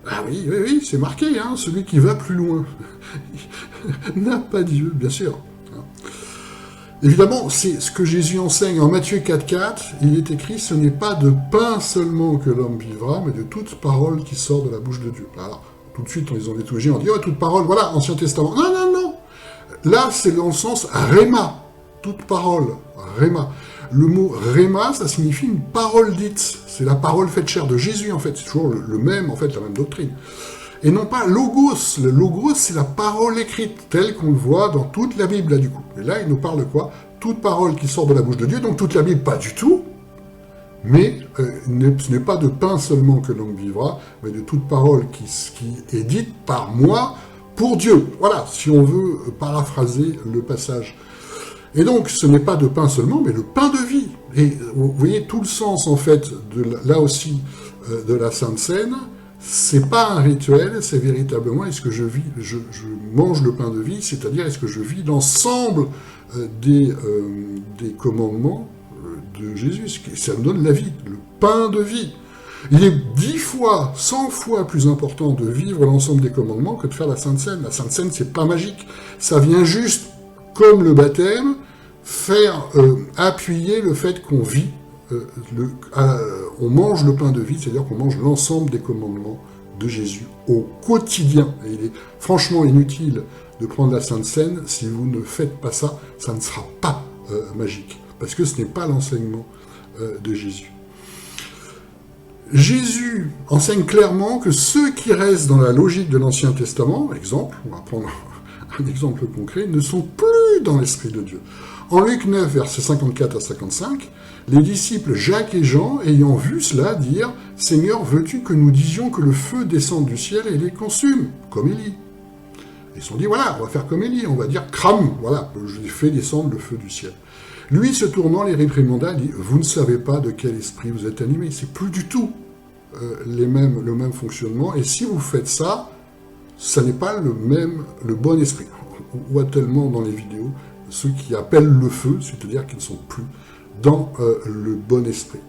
Ah oui, c'est marqué, hein, celui qui va plus loin n'a pas Dieu, bien sûr. Évidemment, c'est ce que Jésus enseigne en Matthieu 4,4. Il est écrit, ce n'est pas de pain seulement que l'homme vivra, mais de toute parole qui sort de la bouche de Dieu. Alors, tout de suite, ils ont détourné, on dit, oh, toute parole, voilà, Ancien Testament. Non, non, non. Là, c'est dans le sens réma, toute parole, réma. Le mot réma, ça signifie une parole dite. C'est la parole faite chair de Jésus, en fait. C'est toujours le même, en fait, la même doctrine. Et non pas logos. Le logos, c'est la parole écrite, telle qu'on le voit dans toute la Bible, là, du coup. Et là, il nous parle de quoi? Toute parole qui sort de la bouche de Dieu, donc toute la Bible, pas du tout. Mais ce n'est pas de pain seulement que l'homme vivra, mais de toute parole qui est dite par moi pour Dieu. Voilà, si on veut paraphraser le passage. Et donc, ce n'est pas de pain seulement, mais le pain de vie. Et vous voyez tout le sens, en fait, là aussi, de la Sainte Seine. C'est pas un rituel, c'est véritablement, est-ce que je vis, je mange le pain de vie, c'est-à-dire, est-ce que je vis l'ensemble des commandements de Jésus. Ça me donne la vie. Le pain de vie. Il est 10 fois, 100 fois plus important de vivre l'ensemble des commandements que de faire la Sainte Seine. La Sainte Seine, c'est pas magique. Ça vient juste, comme le baptême, faire appuyer le fait qu'on vit, on mange le pain de vie, c'est-à-dire qu'on mange l'ensemble des commandements de Jésus au quotidien. Et il est franchement inutile de prendre la Sainte Seine. Si vous ne faites pas ça, ça ne sera pas magique, parce que ce n'est pas l'enseignement de Jésus. Jésus enseigne clairement que ceux qui restent dans la logique de l'Ancien Testament, exemple, on va prendre un exemple concret, ne sont plus dans l'Esprit de Dieu. En Luc 9, versets 54 à 55, les disciples Jacques et Jean, ayant vu cela, dirent « Seigneur, veux-tu que nous disions que le feu descende du ciel et les consume ?» Comme Élie. Ils se sont dit « Voilà, on va faire comme Élie, on va dire « Cram, voilà, je fais descendre le feu du ciel. » Lui, se tournant, les réprimanda, dit « Vous ne savez pas de quel esprit vous êtes animés. » C'est plus du tout le même fonctionnement. Et si vous faites ça, ça n'est pas le bon esprit. On voit tellement dans les vidéos ceux qui appellent le feu, c'est-à-dire qu'ils ne sont plus dans le bon esprit.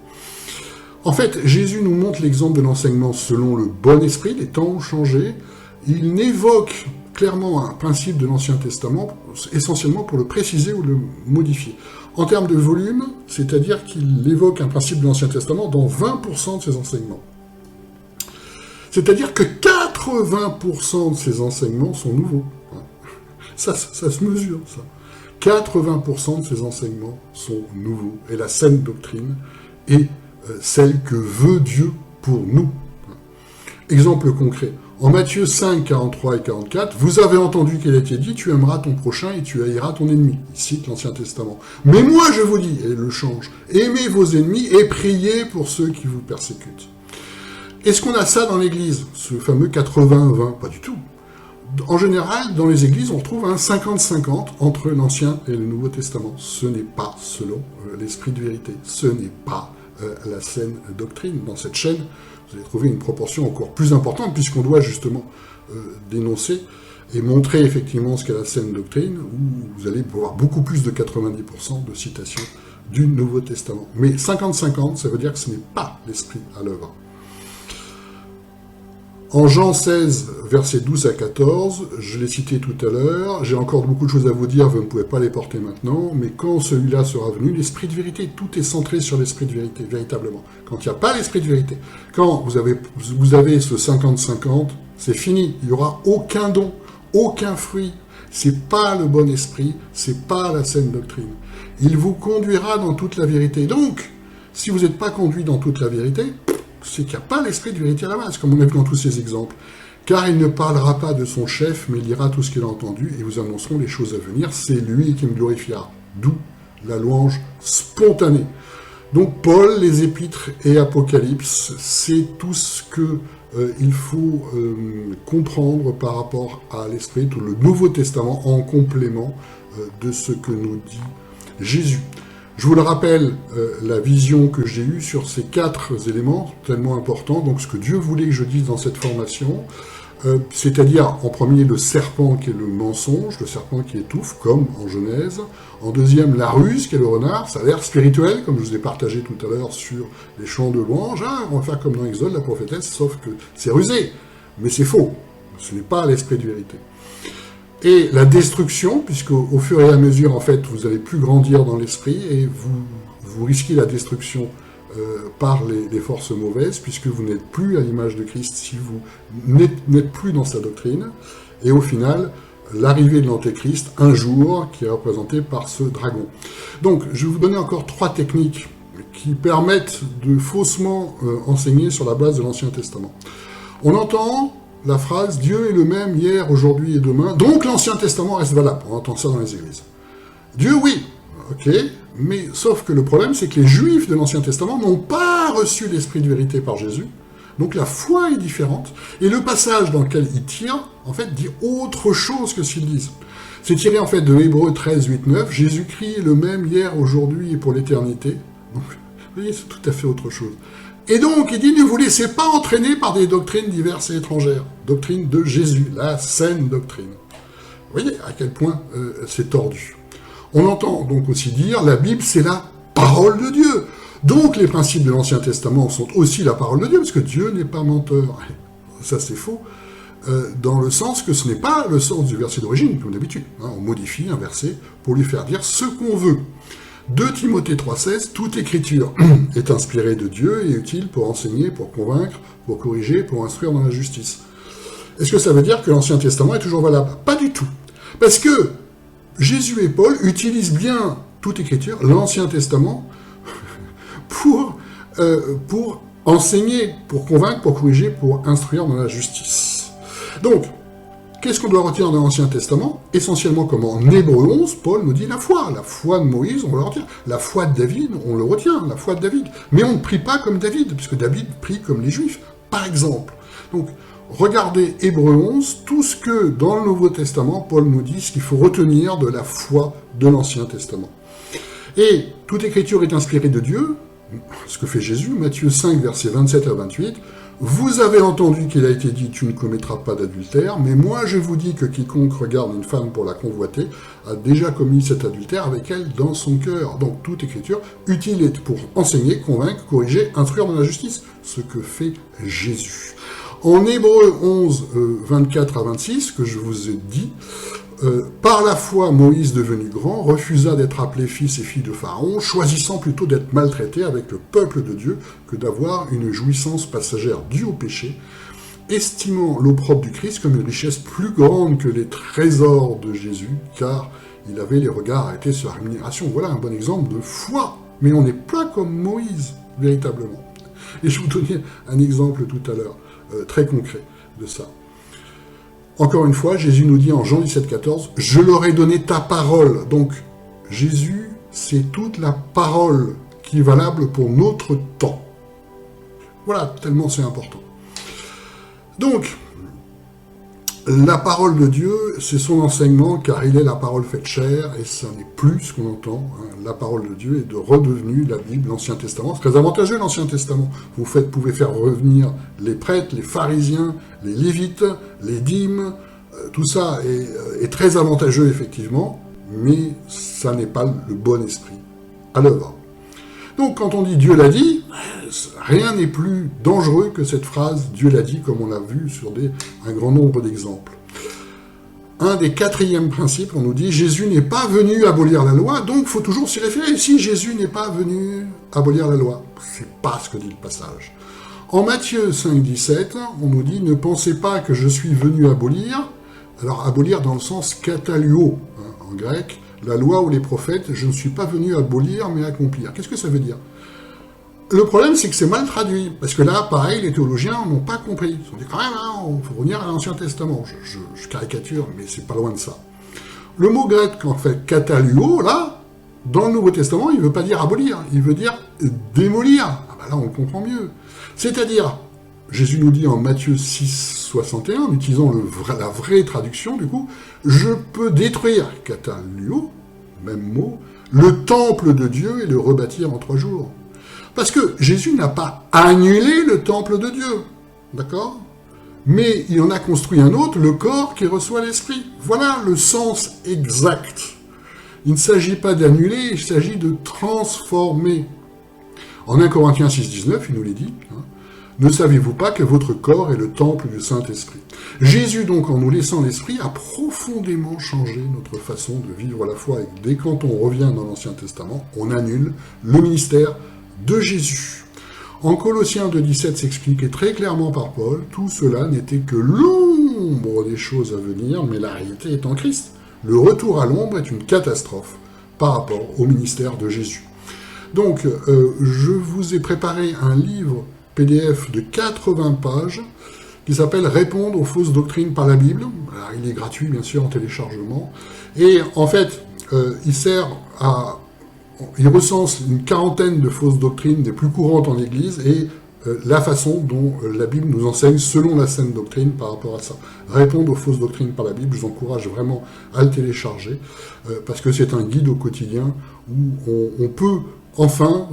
En fait, Jésus nous montre l'exemple de l'enseignement selon le bon esprit. Les temps ont changé. Il évoque clairement un principe de l'Ancien Testament, essentiellement pour le préciser ou le modifier. En termes de volume, c'est-à-dire qu'il évoque un principe de l'Ancien Testament dans 20% de ses enseignements. C'est-à-dire que 80% de ses enseignements sont nouveaux. Ça se mesure, ça. 80% de ses enseignements sont nouveaux. Et la saine doctrine est celle que veut Dieu pour nous. Exemple concret. En Matthieu 5, 43 et 44, vous avez entendu qu'il a été dit, tu aimeras ton prochain et tu haïras ton ennemi. Il cite l'Ancien Testament. Mais moi je vous dis, et il le change, aimez vos ennemis et priez pour ceux qui vous persécutent. Est-ce qu'on a ça dans l'Église, ce fameux 80-20? Pas du tout. En général, dans les églises, on retrouve un 50-50 entre l'Ancien et le Nouveau Testament. Ce n'est pas selon l'esprit de vérité. Ce n'est pas la saine doctrine. Dans cette chaîne, vous allez trouver une proportion encore plus importante, puisqu'on doit justement dénoncer et montrer effectivement ce qu'est la saine doctrine, où vous allez avoir beaucoup plus de 90% de citations du Nouveau Testament. Mais 50-50, ça veut dire que ce n'est pas l'esprit à l'œuvre. En Jean 16, versets 12 à 14, je l'ai cité tout à l'heure, j'ai encore beaucoup de choses à vous dire, vous ne pouvez pas les porter maintenant, mais quand celui-là sera venu, l'esprit de vérité, tout est centré sur l'esprit de vérité, véritablement. Quand il n'y a pas l'esprit de vérité, quand vous avez ce 50-50, c'est fini, il n'y aura aucun don, aucun fruit, c'est pas le bon esprit, c'est pas la saine doctrine. Il vous conduira dans toute la vérité. Donc, si vous n'êtes pas conduit dans toute la vérité, c'est qu'il n'y a pas l'esprit de vérité à la base, comme on a vu dans tous ces exemples. Car il ne parlera pas de son chef, mais il dira tout ce qu'il a entendu, et vous annonceront les choses à venir. C'est lui qui me glorifiera. D'où la louange spontanée. Donc Paul, les Épîtres et Apocalypse, c'est tout ce qu'il faut comprendre par rapport à l'esprit, tout le Nouveau Testament en complément de ce que nous dit Jésus. Je vous le rappelle, la vision que j'ai eue sur ces 4 éléments tellement importants, donc ce que Dieu voulait que je dise dans cette formation, c'est-à-dire en premier le serpent qui est le mensonge, le serpent qui étouffe, comme en Genèse, en deuxième la ruse qui est le renard, ça a l'air spirituel, comme je vous ai partagé tout à l'heure sur les chants de louange, on va faire comme dans Exode, la prophétesse, sauf que c'est rusé, mais c'est faux, ce n'est pas l'esprit de vérité. Et la destruction, puisque au fur et à mesure, en fait, vous n'allez plus grandir dans l'esprit et vous risquez la destruction par les forces mauvaises, puisque vous n'êtes plus à l'image de Christ si vous n'êtes plus dans sa doctrine. Et au final, l'arrivée de l'Antéchrist, un jour, qui est représenté par ce dragon. Donc, je vais vous donner encore 3 techniques qui permettent de faussement enseigner sur la base de l'Ancien Testament. On entend la phrase « Dieu est le même hier, aujourd'hui et demain, donc l'Ancien Testament reste valable ». On entend ça dans les églises. Dieu, oui, ok, mais sauf que le problème, c'est que les Juifs de l'Ancien Testament n'ont pas reçu l'esprit de vérité par Jésus, donc la foi est différente, et le passage dans lequel il tire, en fait, dit autre chose que ce qu'ils disent. C'est tiré, en fait, de Hébreux 13, 8, 9, « Jésus-Christ est le même hier, aujourd'hui et pour l'éternité ». Donc, vous voyez, c'est tout à fait autre chose. Et donc, il dit, ne vous laissez pas entraîner par des doctrines diverses et étrangères. Doctrine de Jésus, la saine doctrine. Vous voyez à quel point c'est tordu. On entend donc aussi dire, la Bible, c'est la parole de Dieu. Donc les principes de l'Ancien Testament sont aussi la parole de Dieu, parce que Dieu n'est pas menteur. Ça c'est faux, dans le sens que ce n'est pas le sens du verset d'origine, comme d'habitude. On modifie un verset pour lui faire dire ce qu'on veut. 2 Timothée 3,16, toute écriture est inspirée de Dieu et utile pour enseigner, pour convaincre, pour corriger, pour instruire dans la justice. Est-ce que ça veut dire que l'Ancien Testament est toujours valable? Pas du tout. Parce que Jésus et Paul utilisent bien toute écriture, l'Ancien Testament, pour enseigner, pour convaincre, pour corriger, pour instruire dans la justice. Donc, qu'est-ce qu'on doit retenir de l'Ancien Testament? Essentiellement, comme en Hébreux 11, Paul nous dit la foi de Moïse, on le retient. La foi de David, on le retient, la foi de David. Mais on ne prie pas comme David, puisque David prie comme les Juifs, par exemple. Donc, regardez Hébreux 11, tout ce que, dans le Nouveau Testament, Paul nous dit, ce qu'il faut retenir de la foi de l'Ancien Testament. Et toute écriture est inspirée de Dieu, ce que fait Jésus, Matthieu 5, versets 27 à 28, « Vous avez entendu qu'il a été dit, tu ne commettras pas d'adultère, mais moi je vous dis que quiconque regarde une femme pour la convoiter a déjà commis cet adultère avec elle dans son cœur. » Donc toute écriture utile est pour enseigner, convaincre, corriger, instruire dans la justice, ce que fait Jésus. En Hébreux 11, 24 à 26, que je vous ai dit, par la foi, Moïse, devenu grand, refusa d'être appelé fils et fille de Pharaon, choisissant plutôt d'être maltraité avec le peuple de Dieu que d'avoir une jouissance passagère due au péché, estimant l'opprobre du Christ comme une richesse plus grande que les trésors de Jésus, car il avait les regards arrêtés sur la rémunération. Voilà un bon exemple de foi, mais on n'est pas comme Moïse, véritablement. Et je vous donnais un exemple tout à l'heure, très concret de ça. Encore une fois, Jésus nous dit en Jean 17, 14, « Je leur ai donné ta parole ». Donc, Jésus, c'est toute la parole qui est valable pour notre temps. Voilà, tellement c'est important. Donc, la parole de Dieu, c'est son enseignement, car il est la parole faite chair, et ça n'est plus ce qu'on entend. La parole de Dieu est redevenue la Bible, l'Ancien Testament. C'est très avantageux, l'Ancien Testament. Vous pouvez faire revenir les prêtres, les pharisiens, les lévites, les dîmes, tout ça est très avantageux, effectivement, mais ça n'est pas le bon esprit à l'œuvre. Donc, quand on dit « Dieu l'a dit », rien n'est plus dangereux que cette phrase « Dieu l'a dit », comme on l'a vu sur un grand nombre d'exemples. Un des 4e principes, on nous dit « Jésus n'est pas venu abolir la loi », donc il faut toujours s'y référer. Si Jésus n'est pas venu abolir la loi, c'est pas ce que dit le passage. En Matthieu 5, 17, on nous dit « Ne pensez pas que je suis venu abolir », alors abolir dans le sens « kataluo », en grec, la loi ou les prophètes, je ne suis pas venu abolir, mais accomplir. Qu'est-ce que ça veut dire? Le problème, c'est que c'est mal traduit, parce que là, pareil, les théologiens n'ont pas compris. Ils ont dit quand même, il faut revenir à l'Ancien Testament. Je caricature, mais c'est pas loin de ça. Le mot grec, en fait, kataluo, là, dans le Nouveau Testament, il ne veut pas dire abolir, il veut dire démolir. Ah ben là, on le comprend mieux. C'est-à-dire, Jésus nous dit en Matthieu 6, 61, en utilisant la vraie traduction, du coup, je peux détruire, kataluo, même mot, le temple de Dieu et le rebâtir en 3 jours. Parce que Jésus n'a pas annulé le temple de Dieu, d'accord? Mais il en a construit un autre, le corps qui reçoit l'esprit. Voilà le sens exact. Il ne s'agit pas d'annuler, il s'agit de transformer. En 1 Corinthiens 6, 19, il nous l'a dit, ne savez-vous pas que votre corps est le temple du Saint-Esprit? Jésus, donc, en nous laissant l'Esprit, a profondément changé notre façon de vivre la foi. Et dès quand on revient dans l'Ancien Testament, on annule le ministère de Jésus. En Colossiens 2,17 s'expliquait très clairement par Paul, tout cela n'était que l'ombre des choses à venir, mais la réalité est en Christ. Le retour à l'ombre est une catastrophe par rapport au ministère de Jésus. Donc, je vous ai préparé un livre PDF de 80 pages qui s'appelle « Répondre aux fausses doctrines par la Bible ». Alors, il est gratuit, bien sûr, en téléchargement. Et en fait, il recense une 40aine de fausses doctrines des plus courantes en Église et la façon dont la Bible nous enseigne selon la saine doctrine par rapport à ça. Répondre aux fausses doctrines par la Bible, je vous encourage vraiment à le télécharger parce que c'est un guide au quotidien où on peut enfin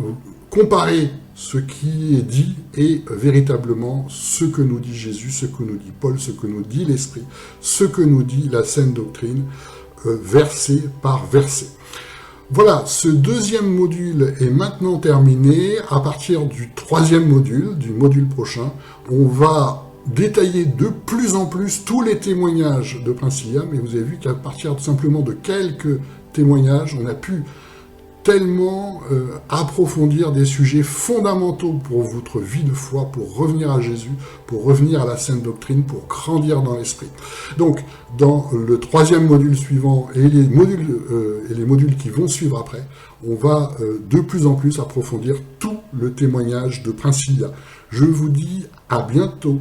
comparer ce qui est dit et véritablement ce que nous dit Jésus, ce que nous dit Paul, ce que nous dit l'Esprit, ce que nous dit la saine doctrine, verset par verset. Voilà, ce deuxième module est maintenant terminé. À partir du troisième module, du module prochain, on va détailler de plus en plus tous les témoignages de Princilia, mais vous avez vu qu'à partir simplement de quelques témoignages, on a pu tellement approfondir des sujets fondamentaux pour votre vie de foi, pour revenir à Jésus, pour revenir à la sainte doctrine, pour grandir dans l'esprit. Donc, dans le troisième module suivant et les modules qui vont suivre après, on va de plus en plus approfondir tout le témoignage de Princilia. Je vous dis à bientôt.